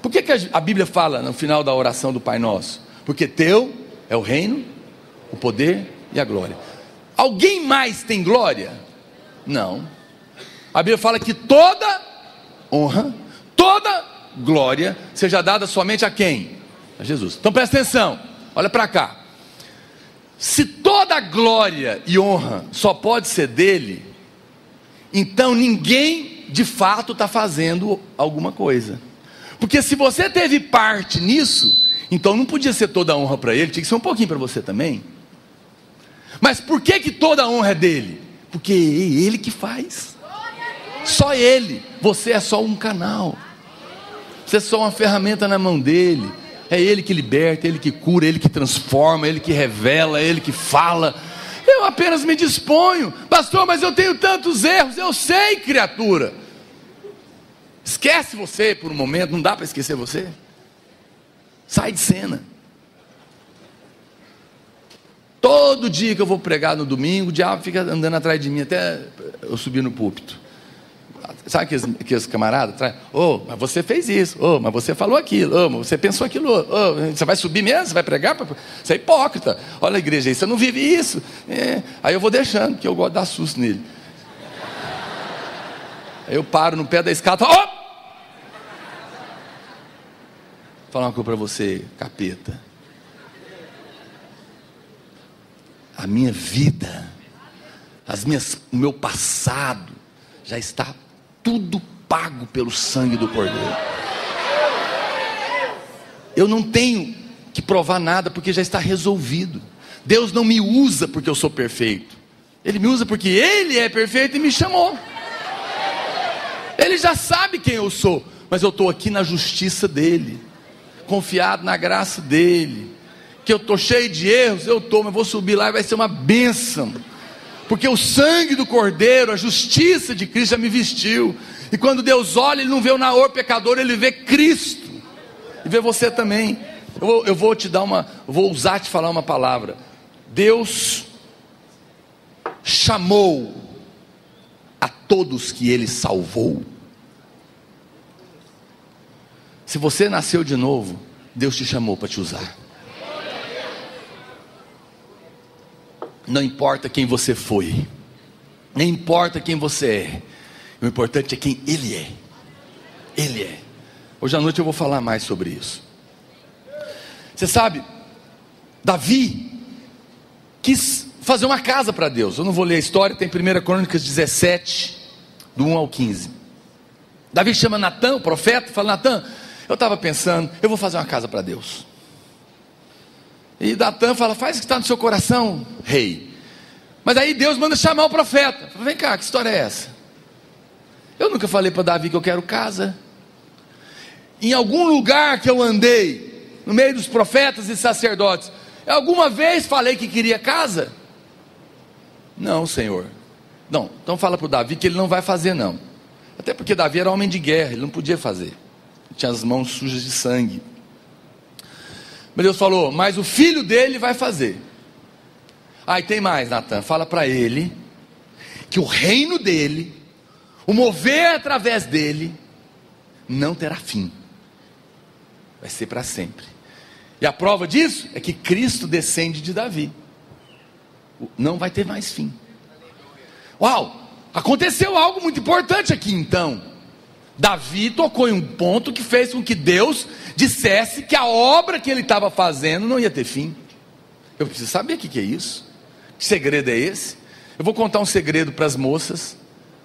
Por que a Bíblia fala no final da oração do Pai Nosso? Porque teu é o reino, o poder e a glória. Alguém mais tem glória? Não. A Bíblia fala que toda honra, toda glória seja dada somente a quem? A Jesus. Então presta atenção, olha para cá. Se toda glória e honra só pode ser dele, então ninguém de fato está fazendo alguma coisa. Porque se você teve parte nisso, então não podia ser toda a honra para ele, tinha que ser um pouquinho para você também. Mas por que toda a honra é dele? Porque é ele que faz. Só ele. Você é só um canal. Você é só uma ferramenta na mão dele. É ele que liberta, ele que cura, ele que transforma, ele que revela, ele que fala. Eu apenas me disponho. Pastor, mas eu tenho tantos erros. Eu sei, criatura. Esquece você por um momento. Não dá para esquecer você. Sai de cena. Todo dia que eu vou pregar no domingo, o diabo fica andando atrás de mim até eu subir no púlpito. Sabe aqueles camaradas? Mas você fez isso. Mas você falou aquilo. Mas você pensou aquilo. Você vai subir mesmo? Você vai pregar? Você é hipócrita. Olha a igreja aí, você não vive isso. Aí eu vou deixando, porque eu gosto de dar susto nele. Aí eu paro no pé da escada e falo: vou falar uma coisa para você, capeta. A minha vida, o meu passado, já está tudo pago pelo sangue do Cordeiro. Eu não tenho que provar nada, porque já está resolvido. Deus não me usa porque eu sou perfeito. Ele me usa porque Ele é perfeito e me chamou. Ele já sabe quem eu sou, mas eu estou aqui na justiça dEle, confiado na graça dEle. Que eu estou cheio de erros, mas vou subir lá e vai ser uma bênção. Porque o sangue do Cordeiro, a justiça de Cristo já me vestiu. E quando Deus olha, Ele não vê o Naor pecador, Ele vê Cristo. E vê você também. Eu vou usar te falar uma palavra. Deus chamou a todos que Ele salvou. Se você nasceu de novo, Deus te chamou para te usar. Não importa quem você foi, nem importa quem você é, o importante é quem Ele é. Ele é. Hoje à noite eu vou falar mais sobre isso. Você sabe, Davi quis fazer uma casa para Deus. Eu não vou ler a história, tem 1 Crônicas 17, do 1 ao 15. Davi chama Natã, o profeta, e fala: Natã, eu estava pensando, eu vou fazer uma casa para Deus. E Natã fala: faz o que está no seu coração, rei. Mas aí Deus manda chamar o profeta. Fala: vem cá, que história é essa? Eu nunca falei para Davi que eu quero casa. Em algum lugar que eu andei, no meio dos profetas e sacerdotes, eu alguma vez falei que queria casa? Não, Senhor. Não, então fala para o Davi que ele não vai fazer não. Até porque Davi era homem de guerra, ele não podia fazer. Ele tinha as mãos sujas de sangue. Mas Deus falou: mas o filho dele vai fazer. E tem mais, Natã, fala para ele que o reino dele, o mover através dele, não terá fim, vai ser para sempre. E a prova disso é que Cristo descende de Davi, não vai ter mais fim. Uau, aconteceu algo muito importante aqui então. Davi tocou em um ponto que fez com que Deus dissesse que a obra que ele estava fazendo não ia ter fim. Eu preciso saber o que é isso. Que segredo é esse? Eu vou contar um segredo para as moças,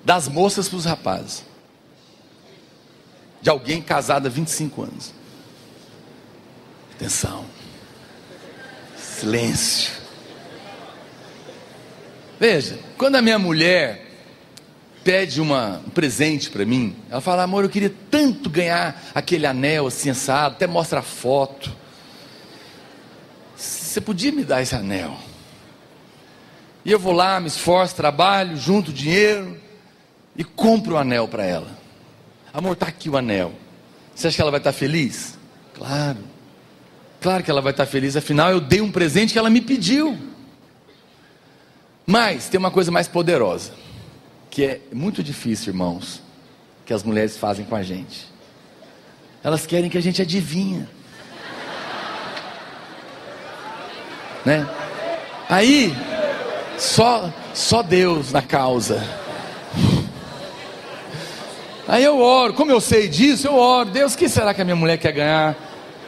das moças para os rapazes, de alguém casado há 25 anos. Atenção, silêncio. Veja, quando a minha mulher pede um presente para mim, ela fala: amor, eu queria tanto ganhar aquele anel assim assado, até mostra a foto. Você podia me dar esse anel? E eu vou lá, me esforço, trabalho, junto dinheiro e compro o anel para ela. Amor, está aqui o anel. Você acha que ela vai estar feliz? Claro, claro que ela vai estar feliz. Afinal eu dei um presente que ela me pediu. Mas tem uma coisa mais poderosa. que é muito difícil, irmãos, que as mulheres fazem com a gente. Elas querem que a gente adivinha, né? Aí só Deus na causa. Aí eu oro, como eu sei disso, eu oro: Deus, o que será que a minha mulher quer ganhar?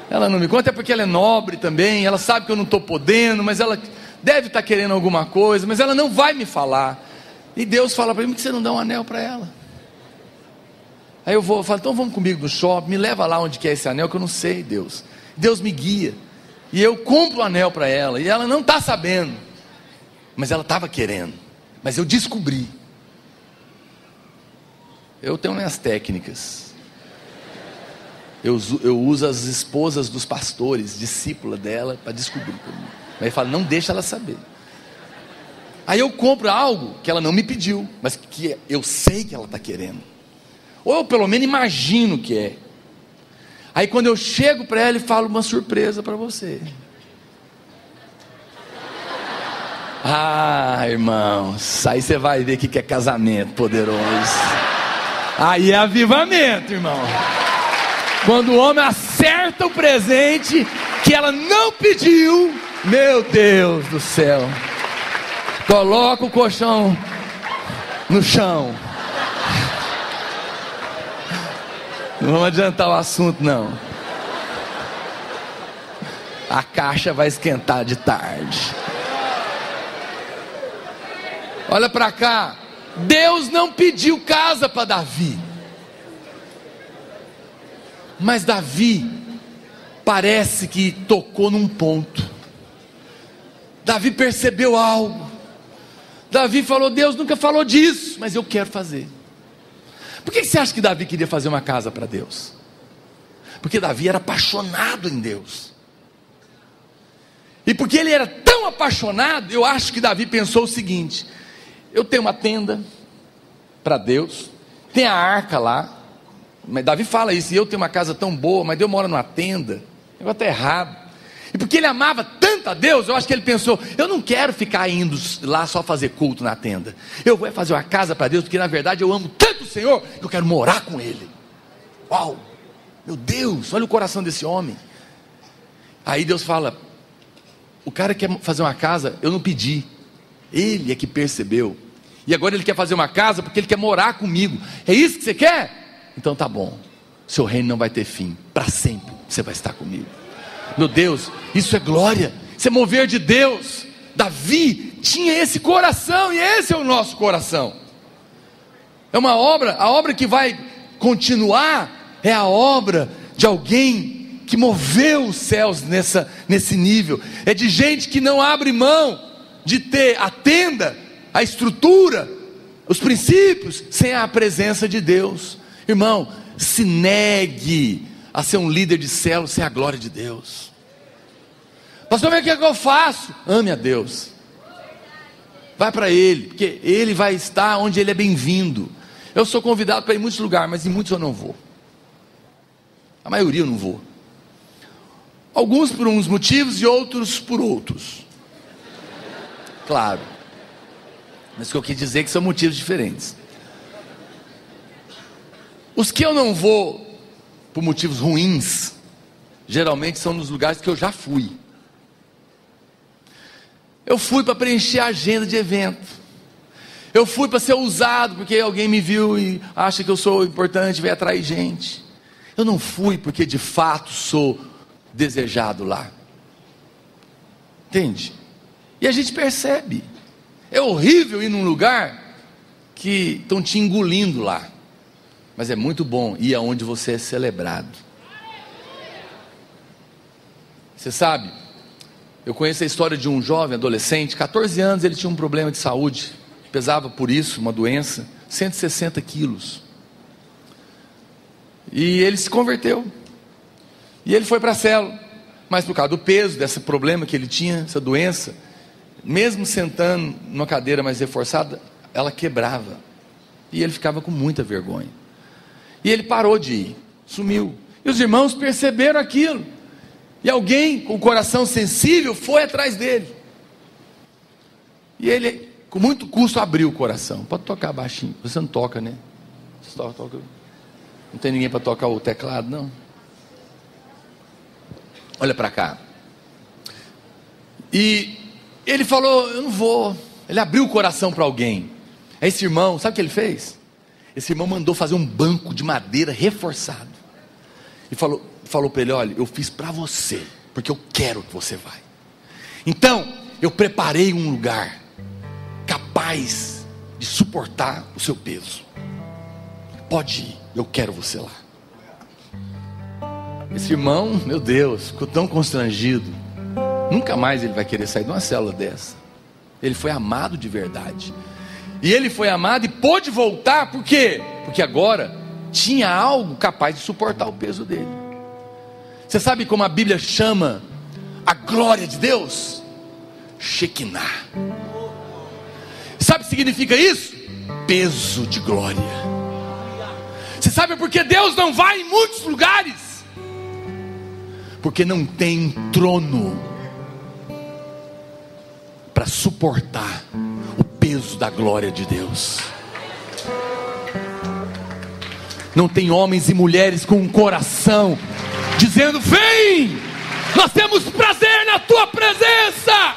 Ela não me conta, é porque ela é nobre também, ela sabe que eu não estou podendo, mas ela deve estar querendo alguma coisa, mas ela não vai me falar. E Deus fala para mim: por que você não dá um anel para ela? Aí eu falo: então vamos comigo no shopping, me leva lá onde que é esse anel, que eu não sei, Deus. Deus me guia, e eu compro o anel para ela, e ela não está sabendo, mas ela estava querendo, mas eu descobri. Eu tenho minhas técnicas. Eu uso as esposas dos pastores, discípula dela, para descobrir. Mas ele fala: não deixa ela saber. Aí eu compro algo que ela não me pediu, mas que eu sei que ela está querendo, ou eu pelo menos imagino que é. Aí quando eu chego para ela e falo: uma surpresa para você. Ah, irmãos, aí você vai ver o que é casamento poderoso. Aí é avivamento, irmão. Quando o homem acerta o presente que ela não pediu, meu Deus do céu, coloca o colchão no chão. Não vamos adiantar o assunto, não. A caixa vai esquentar de tarde. Olha para cá. Deus não pediu casa para Davi, mas Davi parece que tocou num ponto. Davi percebeu algo. Davi falou: Deus nunca falou disso, mas eu quero fazer. Por que você acha que Davi queria fazer uma casa para Deus? Porque Davi era apaixonado em Deus. E porque ele era tão apaixonado, eu acho que Davi pensou o seguinte: eu tenho uma tenda para Deus, tem a arca lá, mas Davi fala isso: e eu tenho uma casa tão boa, mas Deus mora numa tenda, o negócio está errado. E porque ele amava tanto a Deus, eu acho que ele pensou: eu não quero ficar indo lá só fazer culto na tenda, eu vou fazer uma casa para Deus, porque na verdade eu amo tanto o Senhor, que eu quero morar com Ele. Uau, meu Deus, olha o coração desse homem. Aí Deus fala: o cara quer fazer uma casa, eu não pedi, ele é que percebeu, e agora ele quer fazer uma casa porque ele quer morar comigo. É isso que você quer? Então tá bom, seu reino não vai ter fim, para sempre você vai estar comigo. Meu Deus, isso é glória, isso é mover de Deus. Davi tinha esse coração, e esse é o nosso coração. É uma obra, a obra que vai continuar é a obra de alguém que moveu os céus nesse nível. É de gente que não abre mão de ter a tenda, a estrutura, os princípios, sem a presença de Deus. Irmão, se negue a ser um líder de célula sem a glória de Deus. Pastor, mas o que é que eu faço? Ame a Deus, vai para Ele, porque Ele vai estar onde Ele é bem-vindo. Eu sou convidado para ir em muitos lugares, mas em muitos eu não vou. A maioria eu não vou. Alguns por uns motivos e outros por outros. Claro, mas o que eu quis dizer é que são motivos diferentes. Os que eu não vou por motivos ruins, geralmente são nos lugares que eu já fui. Eu fui para preencher a agenda de evento. Eu fui para ser usado porque alguém me viu e acha que eu sou importante, vai atrair gente. Eu não fui porque de fato sou desejado lá. Entende? E a gente percebe. É horrível ir num lugar que estão te engolindo lá, mas é muito bom ir aonde você é celebrado. Você sabe, eu conheço a história de um jovem adolescente, 14 anos, ele tinha um problema de saúde, pesava por isso, uma doença, 160 quilos, e ele se converteu, e ele foi para a célula, mas por causa do peso, desse problema que ele tinha, essa doença, mesmo sentando numa cadeira mais reforçada, ela quebrava, e ele ficava com muita vergonha, e ele parou de ir, sumiu, e os irmãos perceberam aquilo, e alguém com o coração sensível foi atrás dele, e ele com muito custo, abriu o coração. Pode tocar baixinho. Você não toca, né? Você toca. Não tem ninguém para tocar o teclado, não? Olha para cá. E ele falou, eu não vou. Ele abriu o coração para alguém. Esse irmão, sabe o que ele fez? Esse irmão mandou fazer um banco de madeira reforçado. E falou para ele, olha, eu fiz para você, porque eu quero que você vá. Então, eu preparei um lugar capaz de suportar o seu peso. Pode ir, eu quero você lá. Esse irmão, meu Deus, ficou tão constrangido. Nunca mais ele vai querer sair de uma célula dessa. Ele foi amado de verdade. E ele foi amado e pôde voltar, por quê? Porque agora tinha algo capaz de suportar o peso dele. Você sabe como a Bíblia chama a glória de Deus? Shekinah. Sabe o que significa isso? Peso de glória. Você sabe por que Deus não vai em muitos lugares? Porque não tem um trono para suportar o peso da glória de Deus. Não tem homens e mulheres com um coração dizendo, vem, nós temos prazer na tua presença,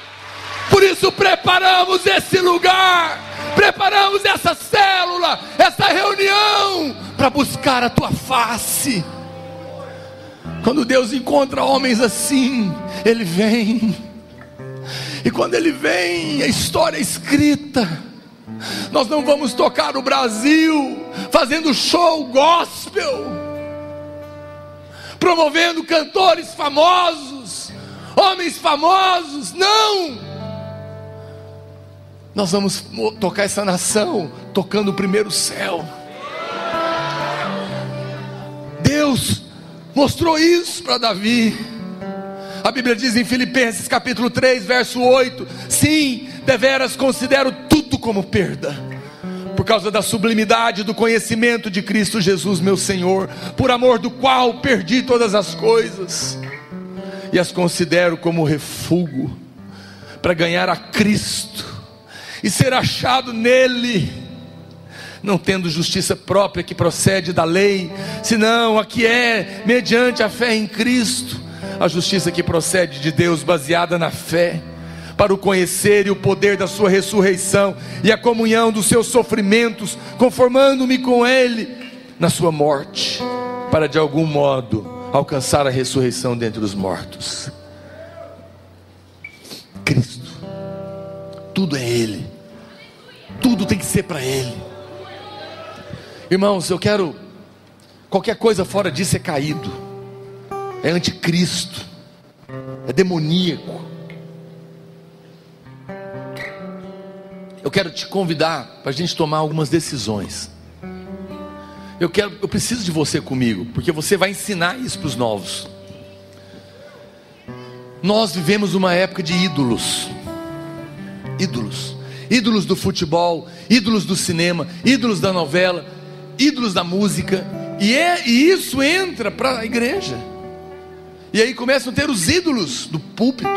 por isso preparamos esse lugar, preparamos essa célula, essa reunião, para buscar a tua face. Quando Deus encontra homens assim, Ele vem. E quando Ele vem, a história é escrita. Nós não vamos tocar no Brasil fazendo show gospel, promovendo cantores famosos, homens famosos. Não! Nós vamos tocar essa nação tocando o primeiro céu. Deus mostrou isso para Davi. A Bíblia diz em Filipenses capítulo 3 verso 8: sim, deveras considero tudo como perda, por causa da sublimidade do conhecimento de Cristo Jesus meu Senhor, por amor do qual perdi todas as coisas, e as considero como refúgio, para ganhar a Cristo, e ser achado nele, não tendo justiça própria que procede da lei, senão a que é mediante a fé em Cristo, a justiça que procede de Deus, baseada na fé, para o conhecer e o poder da sua ressurreição, e a comunhão dos seus sofrimentos, conformando-me com Ele na sua morte, para de algum modo alcançar a ressurreição dentre os mortos. Cristo, tudo é Ele, tudo tem que ser para Ele. Irmãos, eu quero, qualquer coisa fora disso é caído, é anticristo, é demoníaco. Eu quero te convidar para a gente tomar algumas decisões. Eu preciso de você comigo, porque você vai ensinar isso para os novos. Nós vivemos uma época de ídolos. Ídolos do futebol, ídolos do cinema, ídolos da novela, ídolos da música, e isso entra para a igreja, e aí começam a ter os ídolos do púlpito,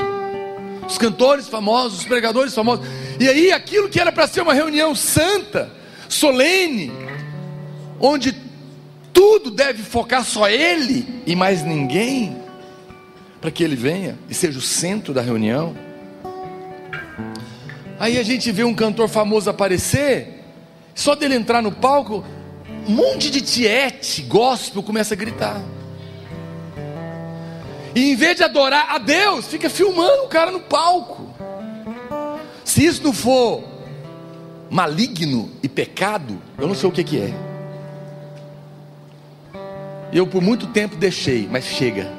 os cantores famosos, os pregadores famosos, e aí aquilo que era para ser uma reunião santa, solene, onde tudo deve focar só Ele e mais ninguém, para que Ele venha e seja o centro da reunião. Aí a gente vê um cantor famoso aparecer, só dele entrar no palco, um monte de tiete gospel começa a gritar, e em vez de adorar a Deus, fica filmando o cara no palco. Se isso não for maligno e pecado, eu não sei o que é. Eu por muito tempo deixei, mas chega,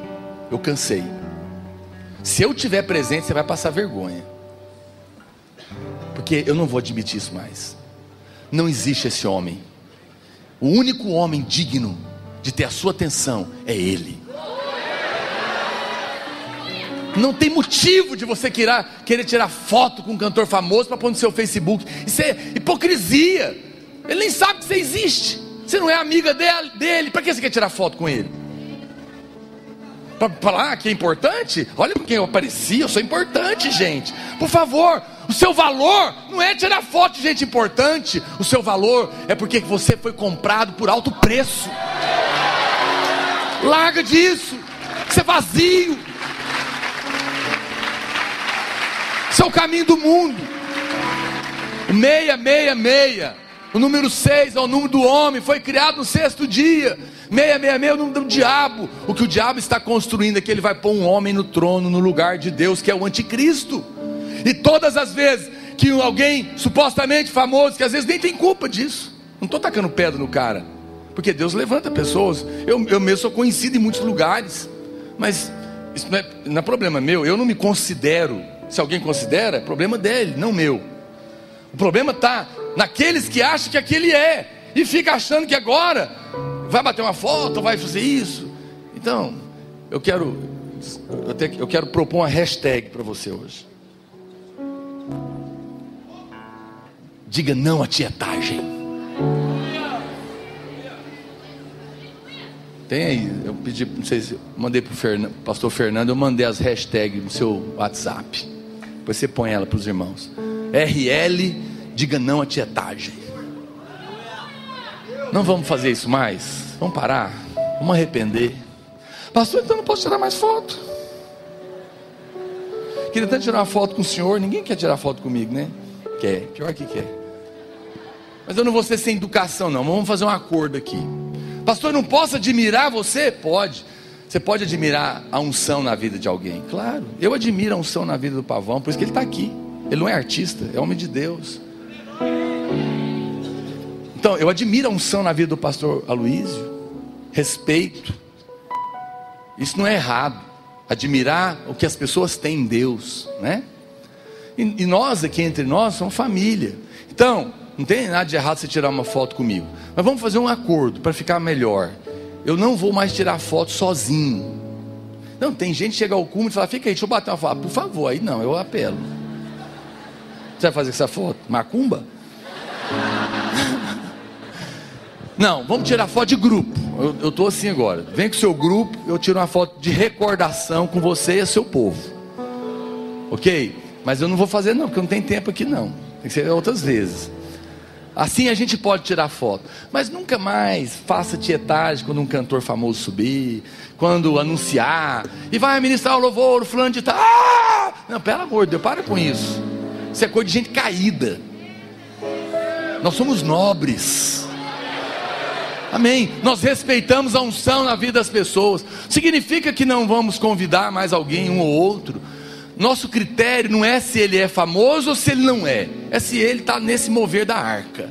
eu cansei. Se eu tiver presente, você vai passar vergonha, porque eu não vou admitir isso mais. Não existe esse homem. O único homem digno de ter a sua atenção é Ele. Não tem motivo de você querer tirar foto com um cantor famoso para pôr no seu Facebook. Isso é hipocrisia. Ele nem sabe que você existe. Você não é amiga dele. Para que você quer tirar foto com ele? Para falar que é importante? Olha para quem eu apareci, eu sou importante, gente. Por favor, O seu valor não é tirar foto de gente importante. O seu valor é porque você foi comprado por alto preço. Larga disso. Isso é vazio. Isso é o caminho do mundo. O 666, o número 6 é o número do homem, foi criado no 6º dia. 666 é o número do diabo. O que o diabo está construindo é que ele vai pôr um homem no trono, no lugar de Deus, que é o anticristo. E todas as vezes que alguém supostamente famoso, que às vezes nem tem culpa disso, não estou tacando pedra no cara, porque Deus levanta pessoas. Eu mesmo sou conhecido em muitos lugares, mas isso não é problema meu. Eu não me considero. Se alguém considera, é problema dele, não meu. O problema está naqueles que acham que aquele é, e fica achando que agora vai bater uma foto, vai fazer isso. Então, eu quero propor uma hashtag para você hoje. Diga não à tietagem. Tem aí, eu pedi, não sei se eu mandei para o pastor Fernando, eu mandei as hashtags no seu WhatsApp. Depois você põe ela para os irmãos. RL, diga não à tietagem. Não vamos fazer isso mais? Vamos parar? Vamos arrepender? Pastor, então não posso tirar mais foto. Queria tanto tirar uma foto com o senhor. Ninguém quer tirar foto comigo, né? Quer, pior que quer. Mas eu não vou ser sem educação não. Vamos fazer um acordo aqui. Pastor, eu não posso admirar você? Pode. Você pode admirar a unção na vida de alguém. Claro, eu admiro a unção na vida do Pavão. Por isso que ele está aqui. Ele não é artista, é homem de Deus. Então, eu admiro a unção na vida do pastor Aloísio. Respeito. Isso não é errado. Admirar o que as pessoas têm em Deus, né? E nós aqui entre nós somos família. Então, não tem nada de errado você tirar uma foto comigo. Mas vamos fazer um acordo para ficar melhor. Eu não vou mais tirar foto sozinho. Não, tem gente que chega ao cúmulo e fala, fica aí, deixa eu bater uma foto. Por favor, aí não, eu apelo. Você vai fazer essa foto? Macumba? Não, vamos tirar foto de grupo. Eu estou assim agora. Vem com o seu grupo, eu tiro uma foto de recordação com você e seu povo. Ok? Mas eu não vou fazer não, porque não tem tempo aqui não. Tem que ser outras vezes. Assim a gente pode tirar foto. Mas nunca mais faça tietagem quando um cantor famoso subir, quando anunciar, e vai ministrar o louvor, o fulano de tal. Ah! Não, pelo amor de Deus, para com isso. Isso é coisa de gente caída. Nós somos nobres. Amém. Nós respeitamos a unção na vida das pessoas. Significa que não vamos convidar mais alguém, um ou outro. Nosso critério não é se ele é famoso ou se ele não é. É se ele está nesse mover da arca.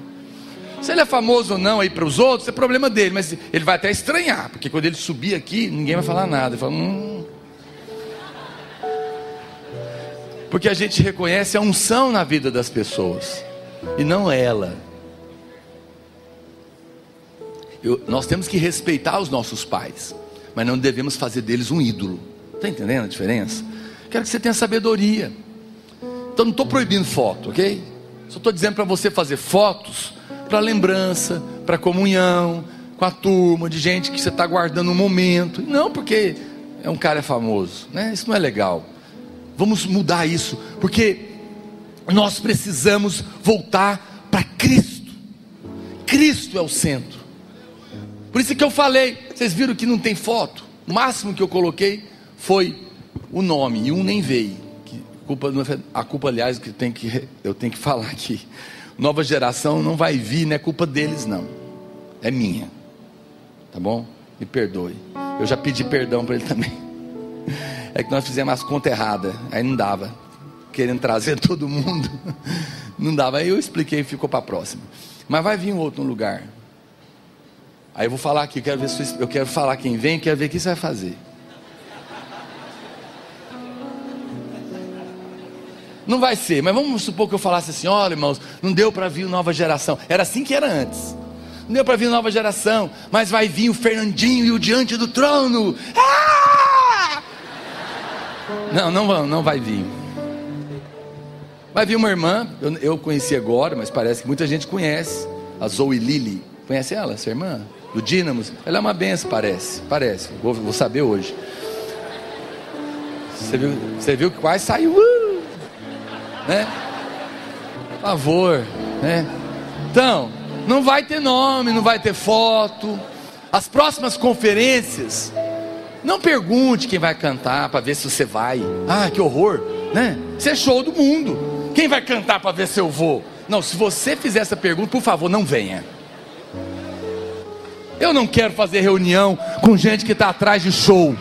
Se ele é famoso ou não aí para os outros, é problema dele. Mas ele vai até estranhar, porque quando ele subir aqui, ninguém vai falar nada. Ele fala, Porque a gente reconhece a unção na vida das pessoas, e não ela. Nós temos que respeitar os nossos pais, mas não devemos fazer deles um ídolo. Está entendendo a diferença? Quero que você tenha sabedoria. Então não estou proibindo foto, ok? Só estou dizendo para você fazer fotos para lembrança, para comunhão, com a turma de gente que você está guardando um momento. Não porque um cara é famoso, né? Isso não é legal. Vamos mudar isso, porque nós precisamos voltar para Cristo. Cristo é o centro. Por isso que eu falei, vocês viram que não tem foto. O máximo que eu coloquei foi o nome, e um nem veio. A culpa, aliás, que eu tenho que falar aqui. Nova geração não vai vir, não é culpa deles não. É minha. Tá bom? Me perdoe. Eu já pedi perdão para ele também. É que nós fizemos as contas erradas. Aí não dava. Querendo trazer todo mundo. Não dava. Aí eu expliquei e ficou para a próxima. Mas vai vir um outro no lugar. Aí eu vou falar aqui, eu quero falar quem vem, quero ver o que você vai fazer. Não vai ser, mas vamos supor que eu falasse assim, olha irmãos, não deu para vir Nova Geração. Era assim que era antes. Não deu para vir Nova Geração, mas vai vir o Fernandinho e o Diante do Trono. Ah! Não vai vir. Vai vir uma irmã, eu conheci agora, mas parece que muita gente conhece. A Zoe Lili, conhece ela, essa irmã? Do Dínamos, ela é uma benção, parece, vou saber hoje. Você viu que quase saiu, né? Por favor, né? Então, não vai ter nome, não vai ter foto. As próximas conferências, não pergunte quem vai cantar para ver se você vai. Ah, que horror, né? Isso é show do mundo. Quem vai cantar para ver se eu vou? Não, se você fizer essa pergunta, por favor, não venha. Eu não quero fazer reunião com gente que está atrás de show.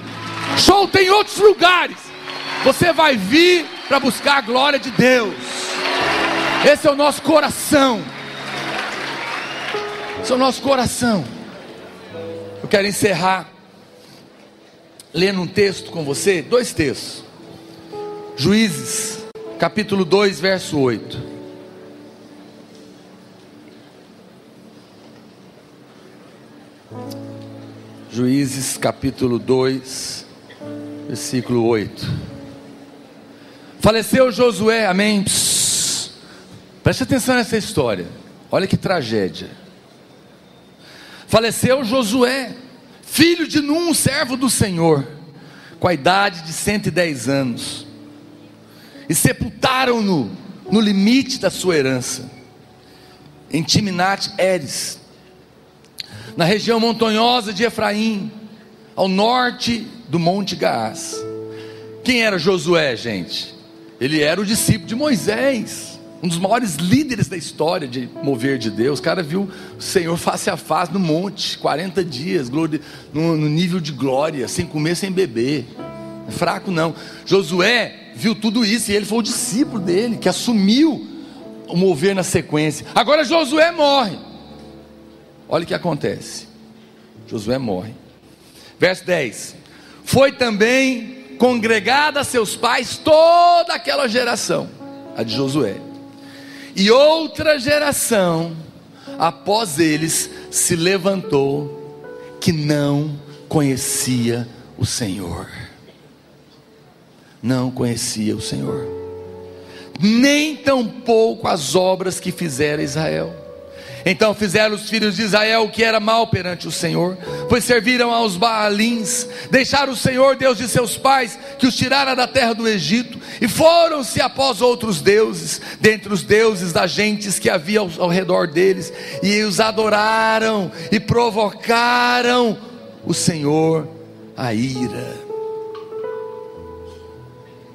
Show tem em outros lugares. Você vai vir para buscar a glória de Deus. Esse é o nosso coração. Esse é o nosso coração. Eu quero encerrar lendo um texto com você, 2 textos. Juízes, capítulo 2, verso 8. Juízes, capítulo 2, versículo 8. Faleceu Josué, amém? Preste atenção nessa história. Olha que tragédia. Faleceu Josué, filho de Num, servo do Senhor, com a idade de 110 anos, e sepultaram-no no limite da sua herança, em Timnat-Heres, na região montanhosa de Efraim, ao norte do Monte Gaás. Quem era Josué, gente? Ele era o discípulo de Moisés, um dos maiores líderes da história de mover de Deus. O cara viu o Senhor face a face no monte, 40 dias, no nível de glória, sem comer, sem beber. Não é fraco não. Josué viu tudo isso e ele foi o discípulo dele, que assumiu o mover na sequência. Agora Josué morre. Olha o que acontece. Josué morre. Verso 10. Foi também congregada a seus pais toda aquela geração, a de Josué, e outra geração após eles se levantou, que não conhecia o Senhor. Não conhecia o Senhor, nem tampouco as obras que fizera Israel. Então fizeram os filhos de Israel o que era mal perante o Senhor, pois serviram aos Baalins, deixaram o Senhor Deus de seus pais, que os tirara da terra do Egito, e foram-se após outros deuses, dentre os deuses das gentes que havia ao redor deles, e os adoraram, e provocaram o Senhor a ira.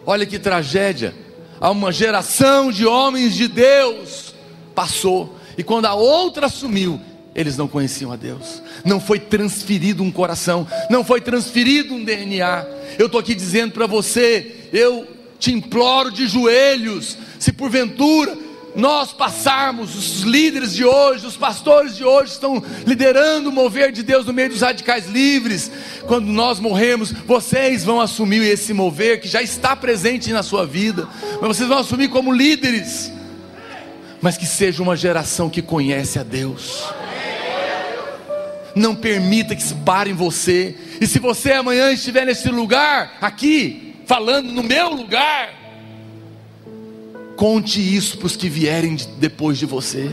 Olha que tragédia. Há uma geração de homens de Deus passou, e quando a outra assumiu, eles não conheciam a Deus. Não foi transferido um coração, não foi transferido um DNA. Eu estou aqui dizendo para você, eu te imploro de joelhos, se porventura nós passarmos, os líderes de hoje, os pastores de hoje estão liderando o mover de Deus no meio dos radicais livres. Quando nós morrermos, vocês vão assumir esse mover que já está presente na sua vida, mas vocês vão assumir como líderes, mas que seja uma geração que conhece a Deus. Não permita que se pare em você. E se você amanhã estiver nesse lugar, aqui, falando no meu lugar, conte isso para os que vierem depois de você.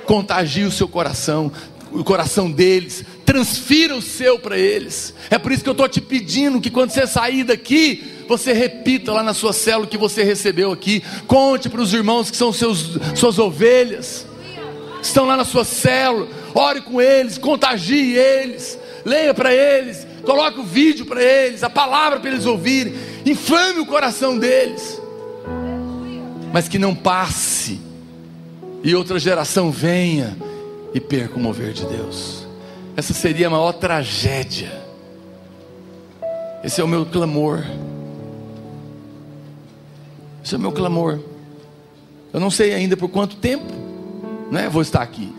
Contagie o seu coração, o coração deles, transfira o seu para eles. É por isso que eu estou te pedindo que quando você sair daqui, você repita lá na sua célula o que você recebeu aqui. Conte para os irmãos que são suas ovelhas, estão lá na sua célula. Ore com eles, contagie eles, leia para eles, coloque o vídeo para eles, a palavra para eles ouvirem, inflame o coração deles. Mas que não passe e outra geração venha e perca o mover de Deus. Essa seria a maior tragédia. Esse é o meu clamor. Esse é o meu clamor. Eu não sei ainda por quanto tempo, né, vou estar aqui.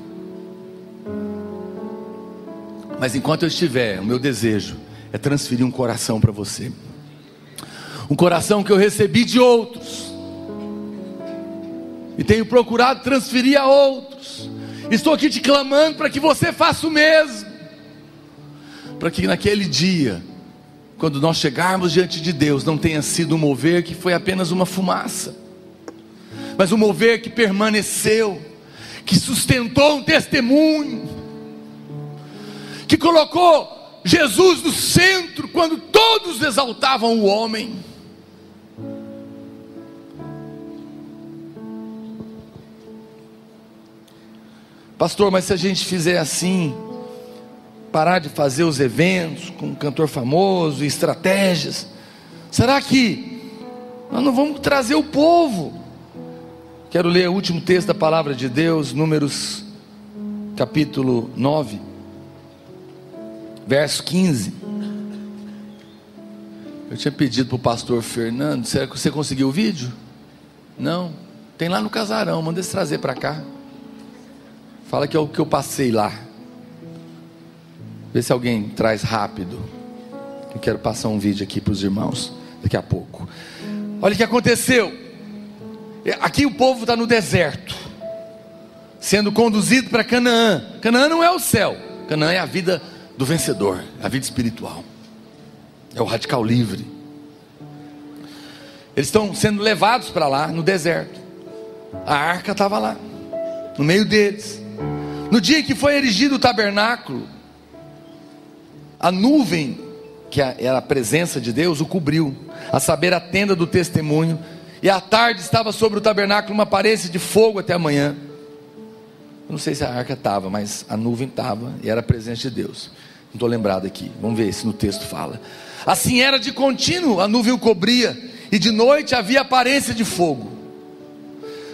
Mas enquanto eu estiver, o meu desejo é transferir um coração para você. Um coração que eu recebi de outros, e tenho procurado transferir a outros. Estou aqui te clamando para que você faça o mesmo, para que naquele dia, quando nós chegarmos diante de Deus, não tenha sido um mover que foi apenas uma fumaça, mas um mover que permaneceu, que sustentou um testemunho, que colocou Jesus no centro, quando todos exaltavam o homem. Pastor, mas se a gente fizer assim, parar de fazer os eventos com um cantor famoso e estratégias, será que nós não vamos trazer o povo? Quero ler o último texto da palavra de Deus, Números capítulo 9, verso 15. Eu tinha pedido para o pastor Fernando, será que você conseguiu o vídeo? Não, tem lá no casarão, manda eles trazer para cá. Fala que é o que eu passei lá. Vê se alguém traz rápido. Eu quero passar um vídeo aqui para os irmãos daqui a pouco. Olha o que aconteceu. Aqui o povo está no deserto, sendo conduzido para Canaã. Canaã não é o céu, Canaã é a vida do vencedor, a vida espiritual, é o radical livre. Eles estão sendo levados para lá no deserto. A arca estava lá, no meio deles. No dia que foi erigido o tabernáculo, a nuvem, que era a presença de Deus, o cobriu, a saber, a tenda do testemunho. E à tarde estava sobre o tabernáculo uma aparência de fogo até amanhã. Eu não sei se a arca estava, mas a nuvem estava, e era a presença de Deus. Não estou lembrado aqui, vamos ver se no texto fala. Assim era de contínuo, a nuvem o cobria, e de noite havia aparência de fogo.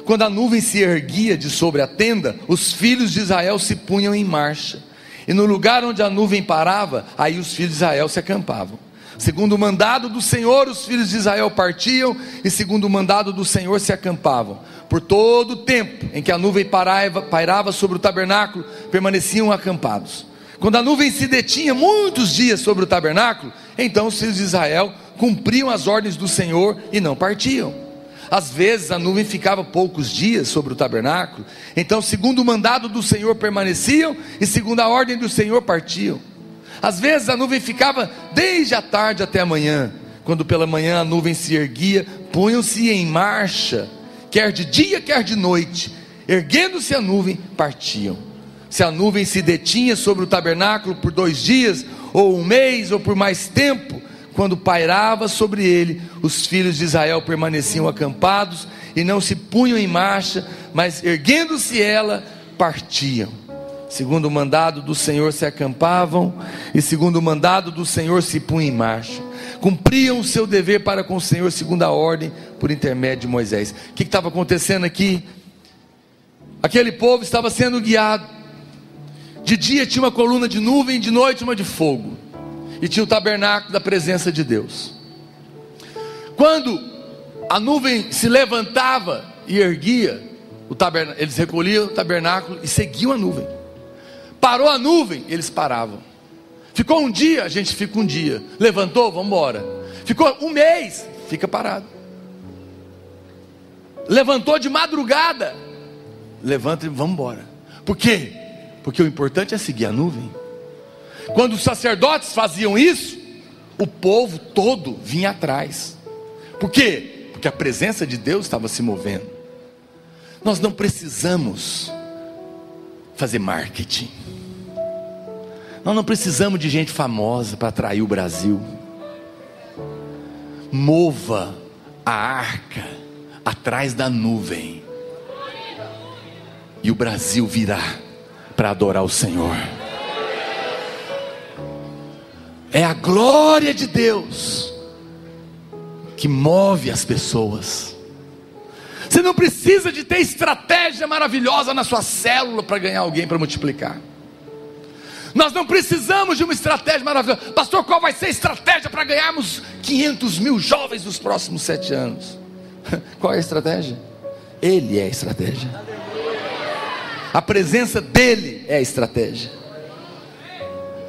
Quando a nuvem se erguia de sobre a tenda, os filhos de Israel se punham em marcha, e no lugar onde a nuvem parava, aí os filhos de Israel se acampavam. Segundo o mandado do Senhor, os filhos de Israel partiam, e segundo o mandado do Senhor se acampavam. Por todo o tempo em que a nuvem pairava sobre o tabernáculo, permaneciam acampados. Quando a nuvem se detinha muitos dias sobre o tabernáculo, então os filhos de Israel cumpriam as ordens do Senhor e não partiam. Às vezes a nuvem ficava poucos dias sobre o tabernáculo, então segundo o mandado do Senhor permaneciam, e segundo a ordem do Senhor partiam. Às vezes a nuvem ficava desde a tarde até a manhã. Quando pela manhã a nuvem se erguia, punham-se em marcha, quer de dia, quer de noite. Erguendo-se a nuvem, partiam. Se a nuvem se detinha sobre o tabernáculo por 2 dias, ou 1 mês, ou por mais tempo, quando pairava sobre ele, os filhos de Israel permaneciam acampados, e não se punham em marcha, mas erguendo-se ela, partiam. Segundo o mandado do Senhor se acampavam, e segundo o mandado do Senhor se punham em marcha. Cumpriam o seu dever para com o Senhor, segundo a ordem, por intermédio de Moisés. O que estava acontecendo aqui? Aquele povo estava sendo guiado. De dia tinha uma coluna de nuvem, de noite uma de fogo. E tinha o tabernáculo da presença de Deus. Quando a nuvem se levantava e erguia, eles recolhiam o tabernáculo e seguiam a nuvem. Parou a nuvem, eles paravam. Ficou um dia, a gente fica um dia. Levantou, vamos embora. Ficou 1 mês, fica parado. Levantou de madrugada, levanta e vamos embora. Por quê? Porque o importante é seguir a nuvem. Quando os sacerdotes faziam isso, o povo todo vinha atrás. Por quê? Porque a presença de Deus estava se movendo. Nós não precisamos fazer marketing. Nós não precisamos de gente famosa para atrair o Brasil. Mova a arca atrás da nuvem, e o Brasil virá para adorar o Senhor. É a glória de Deus que move as pessoas. Você não precisa de ter estratégia maravilhosa na sua célula para ganhar alguém para multiplicar. Nós não precisamos de uma estratégia maravilhosa. Pastor, qual vai ser a estratégia para ganharmos 500 mil jovens nos próximos 7 anos? Qual é a estratégia? Ele é a estratégia. A presença dele é a estratégia.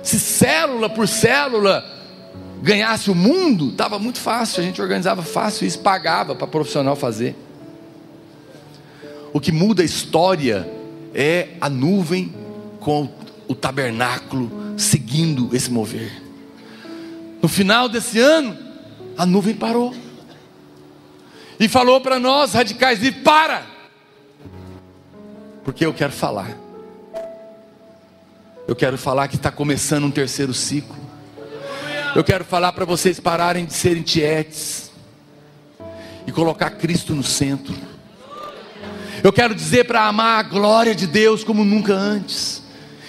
Se célula por célula ganhasse o mundo, estava muito fácil. A gente organizava fácil isso, pagava para profissional fazer. O que muda a história é a nuvem com o tabernáculo seguindo esse mover. No final desse ano, a nuvem parou e falou para nós radicais: para, porque eu quero falar. Eu quero falar que está começando um 3º ciclo. Eu quero falar para vocês pararem de serem tietes e colocar Cristo no centro. Eu quero dizer para amar a glória de Deus como nunca antes,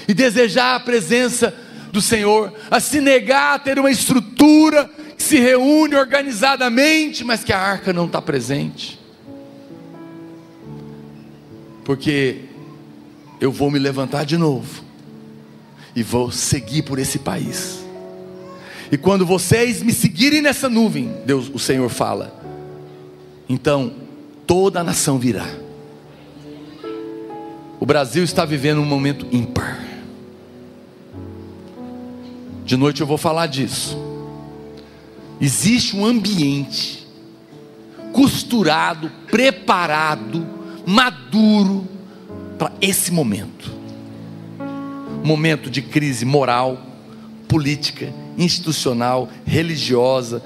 e desejar a presença do Senhor, a se negar a ter uma estrutura que se reúne organizadamente, mas que a arca não está presente. Porque eu vou me levantar de novo e vou seguir por esse país. E quando vocês me seguirem nessa nuvem, Deus, o Senhor fala, então toda a nação virá. O Brasil está vivendo um momento ímpar. De noite eu vou falar disso. Existe um ambiente costurado, preparado, maduro para esse momento. Momento de crise moral, política, institucional, religiosa,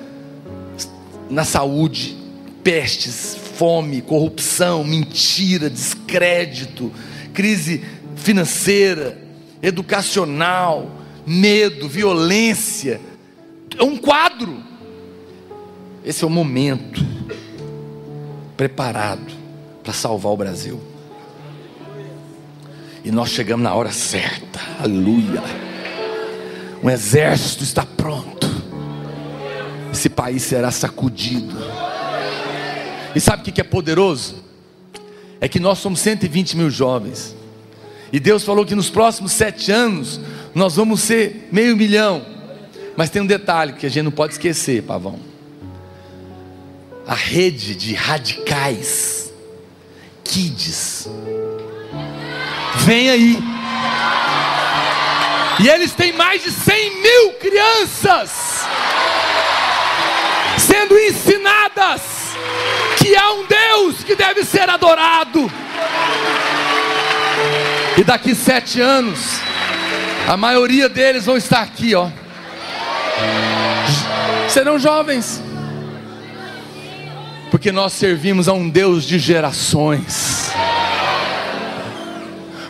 na saúde, pestes, fome, corrupção, mentira, descrédito, crise financeira, educacional, medo, violência. É um quadro. Esse é o momento preparado para salvar o Brasil. E nós chegamos na hora certa. Aleluia. Um exército está pronto. Esse país será sacudido. E sabe o que é poderoso? É que nós somos 120 mil jovens. E Deus falou que nos próximos 7 anos nós vamos ser 500 mil. Mas tem um detalhe que a gente não pode esquecer, Pavão. A rede de radicais, kids, vem aí. E eles têm mais de 100 mil crianças sendo ensinadas que há um Deus que deve ser adorado. E daqui 7 anos, a maioria deles vão estar aqui, ó. Serão jovens, porque nós servimos a um Deus de gerações.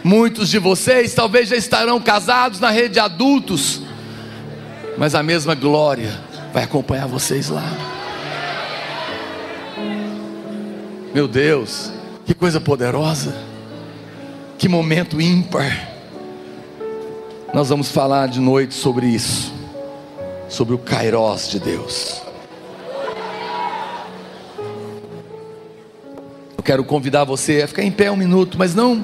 Muitos de vocês talvez já estarão casados na rede de adultos, mas a mesma glória vai acompanhar vocês lá. Meu Deus, que coisa poderosa, que momento ímpar. Nós vamos falar de noite sobre isso, sobre o Kairós de Deus. Eu quero convidar você a ficar em pé um minuto, mas não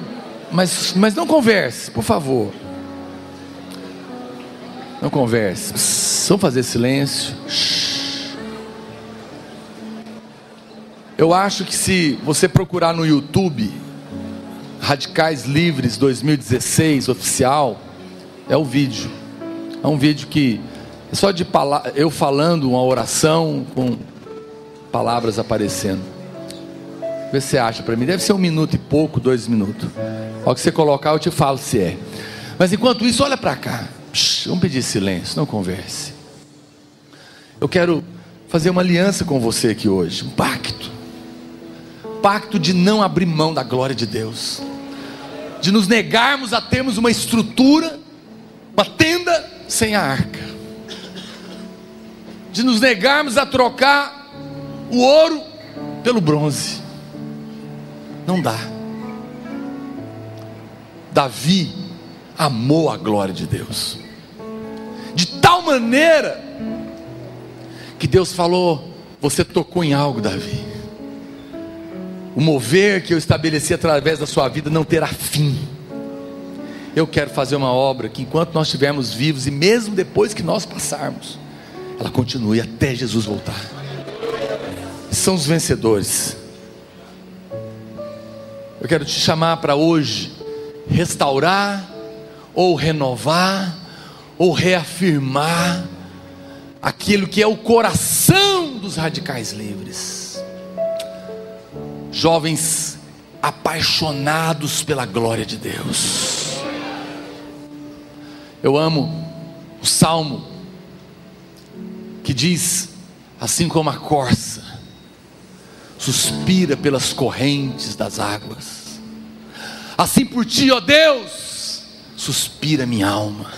converse, por favor. Não converse. Vamos fazer silêncio. Eu acho que se você procurar no YouTube Radicais Livres 2016 oficial, é o vídeo. É um vídeo que é só de eu falando uma oração com palavras aparecendo. Vê se você acha para mim. Deve ser 1 minuto e pouco, 2 minutos. Ao que você colocar eu te falo se é. Mas enquanto isso, olha para cá. Vamos pedir silêncio, não converse. Eu quero fazer uma aliança com você aqui hoje. Um pacto. Pacto de não abrir mão da glória de Deus. De nos negarmos a termos uma estrutura, uma tenda sem a arca. De nos negarmos a trocar o ouro pelo bronze. Não dá. Davi amou a glória de Deus de tal maneira que Deus falou: você tocou em algo, Davi. O mover que eu estabeleci através da sua vida não terá fim. Eu quero fazer uma obra que enquanto nós estivermos vivos, e mesmo depois que nós passarmos, ela continue até Jesus voltar. São os vencedores. Eu quero te chamar para hoje restaurar, ou renovar, ou reafirmar aquilo que é o coração dos radicais livres. Jovens apaixonados pela glória de Deus. Eu amo o salmo que diz, assim como a corça suspira pelas correntes das águas, assim por ti, ó Deus, suspira minha alma.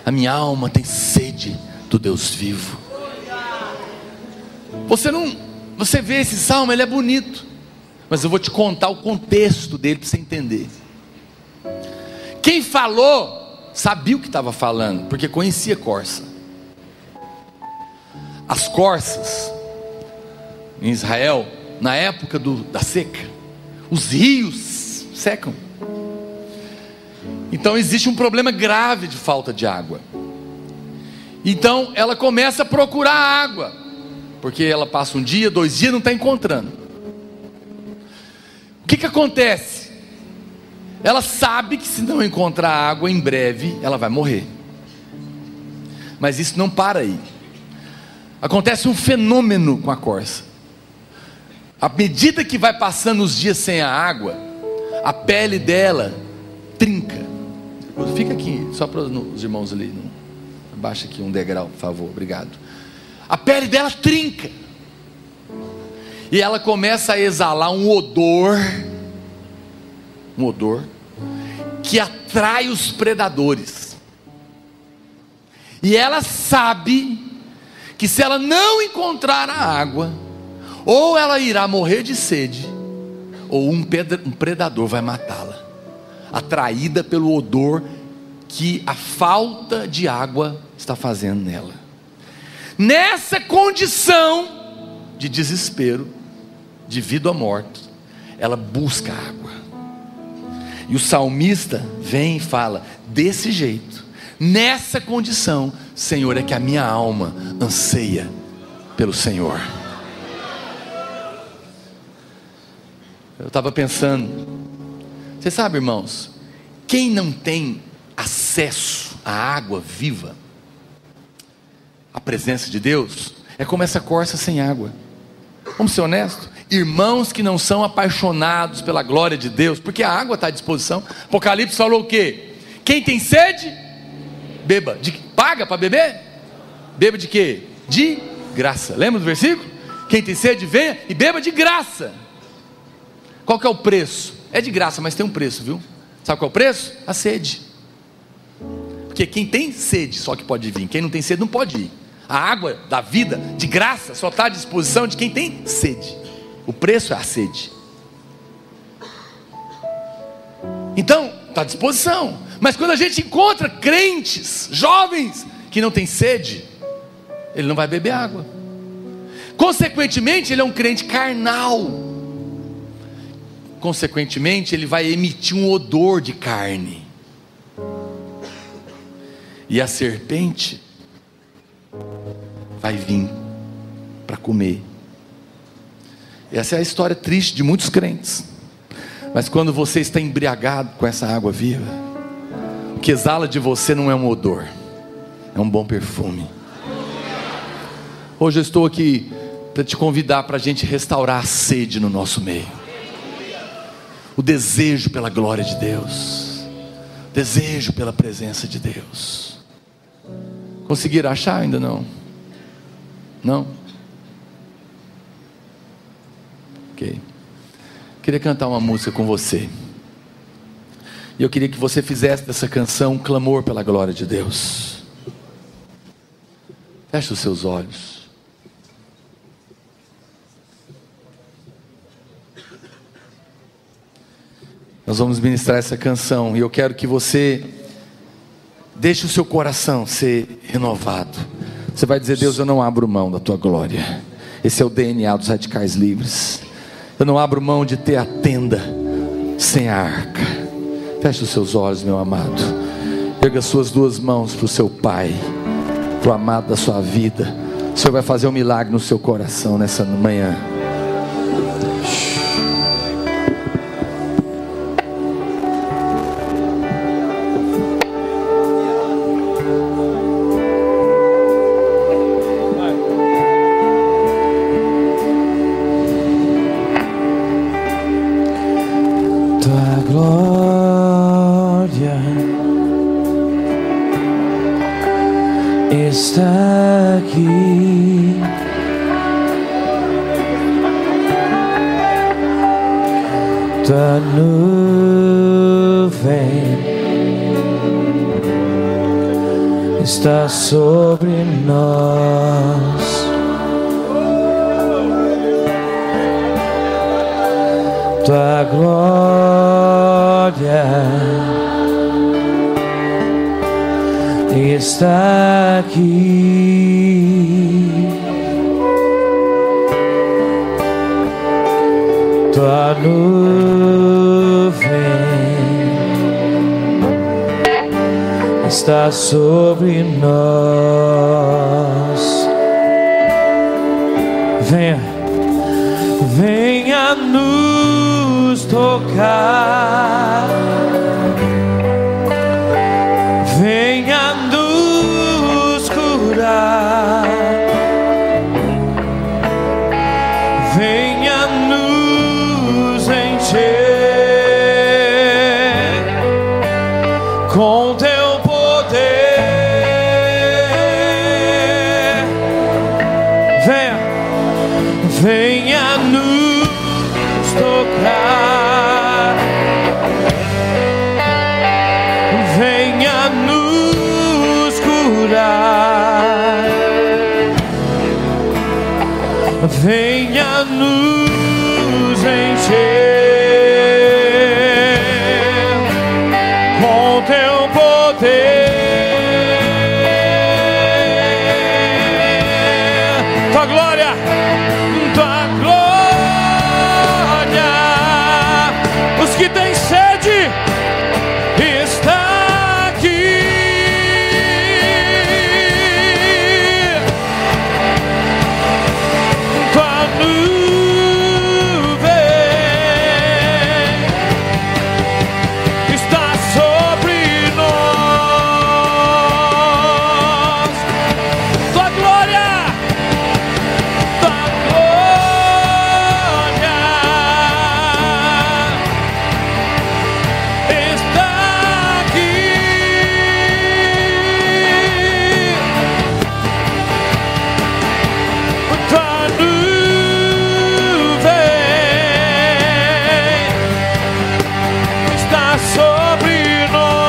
A minha alma tem sede do Deus vivo. Você vê esse salmo, ele é bonito, mas eu vou te contar o contexto dele para você entender. Quem falou sabia o que estava falando, porque conhecia corça. As corças em Israel, na época da seca, os rios secam. Então existe um problema grave de falta de água. Então ela começa a procurar água, porque ela passa um dia, 2 dias, não está encontrando. O que acontece? Ela sabe que se não encontrar água, em breve ela vai morrer. Mas isso não para aí. Acontece um fenômeno com a corça. À medida que vai passando os dias sem a água, a pele dela trinca. Fica aqui, só para os irmãos ali. Abaixa aqui um degrau, por favor, obrigado. A pele dela trinca. E ela começa a exalar um odor que atrai os predadores. E ela sabe que se ela não encontrar a água, ou ela irá morrer de sede, ou um predador vai matá-la, atraída pelo odor que a falta de água está fazendo nela. Nessa condição de desespero, de vida ou morte, ela busca água. E o salmista vem e fala: desse jeito, nessa condição, Senhor, é que a minha alma anseia pelo Senhor. Eu estava pensando, você sabe, irmãos, quem não tem acesso à água viva, à presença de Deus, é como essa corça sem água. Vamos ser honestos? Irmãos que não são apaixonados pela glória de Deus, porque a água está à disposição. Apocalipse falou o quê? Quem tem sede, beba. Paga para beber? Beba de quê? De graça. Lembra do versículo? Quem tem sede, venha e beba de graça. Qual que é o preço? É de graça, mas tem um preço, viu? Sabe qual é o preço? A sede. Porque quem tem sede só que pode vir, quem não tem sede não pode ir. A água da vida, de graça, só está à disposição de quem tem sede. O preço é a sede. Então, está à disposição. Mas quando a gente encontra crentes, jovens, que não tem sede, ele não vai beber água. Consequentemente, ele é um crente carnal. Consequentemente, ele vai emitir um odor de carne. E a serpente vai vir para comer. Essa é a história triste de muitos crentes. Mas quando você está embriagado com essa água viva, o que exala de você não é um odor, é um bom perfume. Hoje eu estou aqui para te convidar para a gente restaurar a sede no nosso meio, o desejo pela glória de Deus, desejo pela presença de Deus. Conseguiram achar? Ainda não? Não? Ok. Queria cantar uma música com você. E eu queria que você fizesse dessa canção um clamor pela glória de Deus. Feche os seus olhos. Nós vamos ministrar essa canção. E eu quero que você deixe o seu coração ser renovado. Você vai dizer: Deus, eu não abro mão da tua glória. Esse é o DNA dos radicais livres. Eu não abro mão de ter a tenda sem a arca. Feche os seus olhos, meu amado. Erga suas 2 mãos para o seu Pai, para o amado da sua vida. O Senhor vai fazer um milagre no seu coração nessa manhã. Está aqui, tua nuvem está sobre nós, tua glória está aqui, tua nuvem está sobre nós. Venha, venha nos tocar, venha nos curar, venha nos encher com teu poder. Venha, venha nos tocar, venha nos curar, venha nos encher com teu poder. Tua glória, tua glória, os que têm sede está aqui. Tua nuvem está sobre nós. Tua glória, tua glória está aqui. Tua nuvem está sobre nós.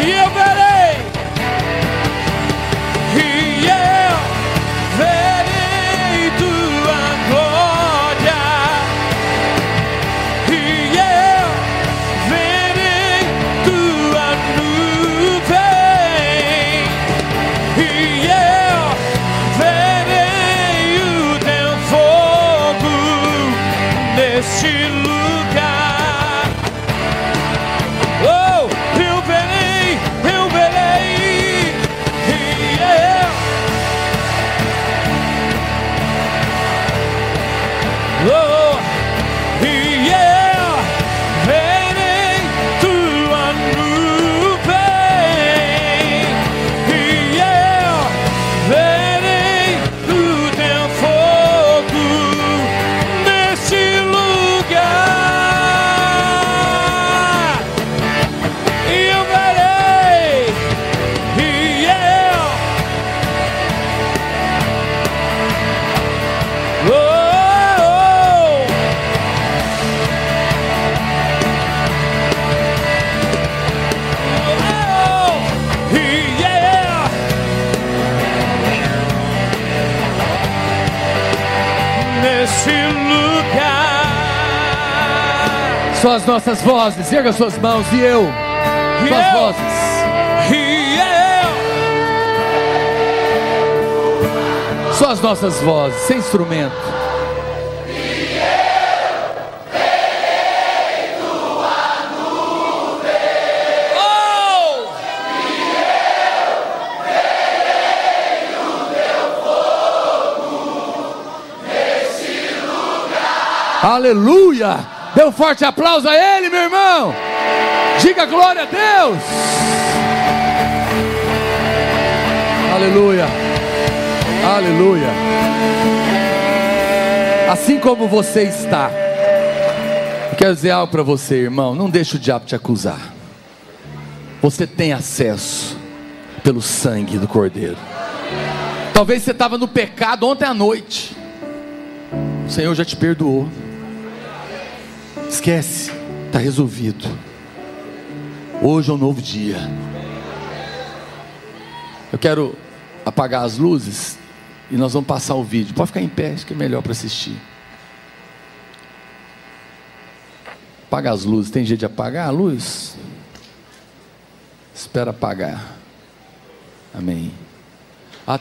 E eu verei, tua glória, e eu verei tua nuvem, e eu verei o teu fogo neste lugar. Oh, eu verei, e eu, oh, e eu verei tua nuvem, e eu verei o teu fogo neste lugar. E eu verei, e eu, oh, e eu, nesse lugar. Só as nossas vozes, erga suas mãos e eu. Suas vozes. E eu, Só as nossas vozes, sem instrumento. oh, Aleluia! Dê um forte aplauso a Ele, meu irmão. Diga glória a Deus. Aleluia. Aleluia. Assim como você está, eu quero dizer algo para você, irmão. Não deixe o diabo te acusar. Você tem acesso pelo sangue do Cordeiro. Talvez você estava no pecado ontem à noite. O Senhor já te perdoou. Esquece, está resolvido. Hoje é um novo dia. Eu quero apagar as luzes e nós vamos passar o vídeo. Pode ficar em pé, acho que é melhor para assistir. Apaga as luzes. Tem jeito de apagar a luz? Espera apagar. Amém.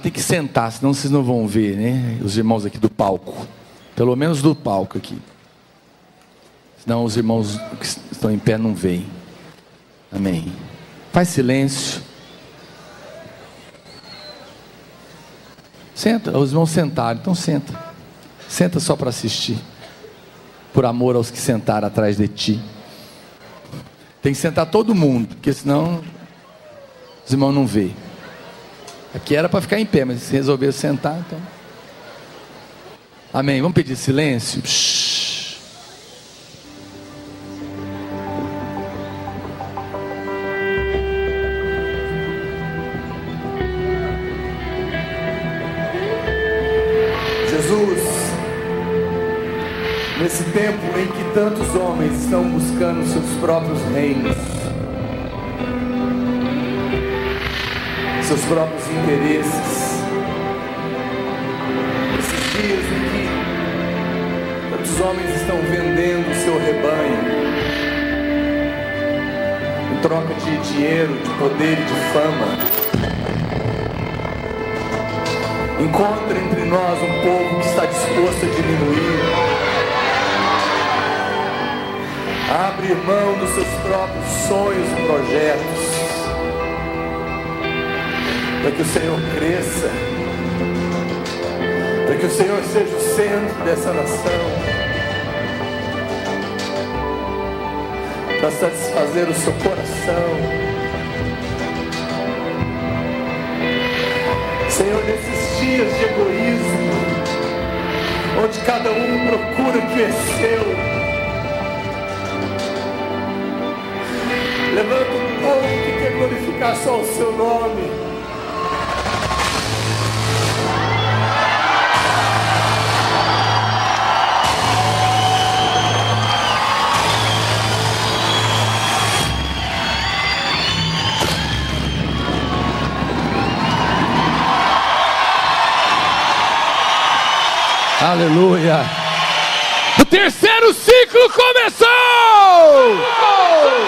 Tem que sentar, senão vocês não vão ver, né? Os irmãos aqui do palco. Pelo menos do palco aqui. Senão os irmãos que estão em pé não veem. Amém. Faz silêncio. Senta, os irmãos sentaram, então senta. Senta só para assistir. Por amor aos que sentaram atrás de ti. Tem que sentar todo mundo, porque senão os irmãos não veem. Aqui era para ficar em pé, mas se resolveram sentar, então. Amém. Vamos pedir silêncio. Jesus, nesse tempo em que tantos homens estão buscando seus próprios reinos, seus próprios interesses, esses dias em que tantos homens estão vendendo o seu rebanho em troca de dinheiro, de poder e de fama. Encontra entre nós um povo que está disposto a diminuir, a abrir mão dos seus próprios sonhos e projetos, para que o Senhor cresça, para que o Senhor seja o centro dessa nação, para satisfazer o seu coração. Senhor, nesses dias de egoísmo, onde cada um procura o que é seu, levanta um povo que quer glorificar só o seu nome. Aleluia. O terceiro ciclo começou.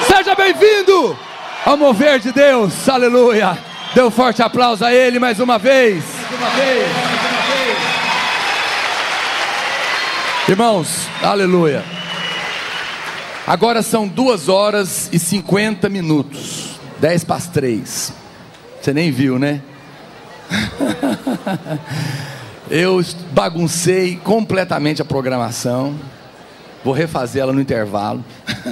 Seja bem-vindo ao mover de Deus. Aleluia. Dê um forte aplauso a Ele mais uma vez. Irmãos, aleluia. Agora são 2h50. 10:03. Você nem viu, né? Eu baguncei completamente a programação. Vou refazer ela no intervalo.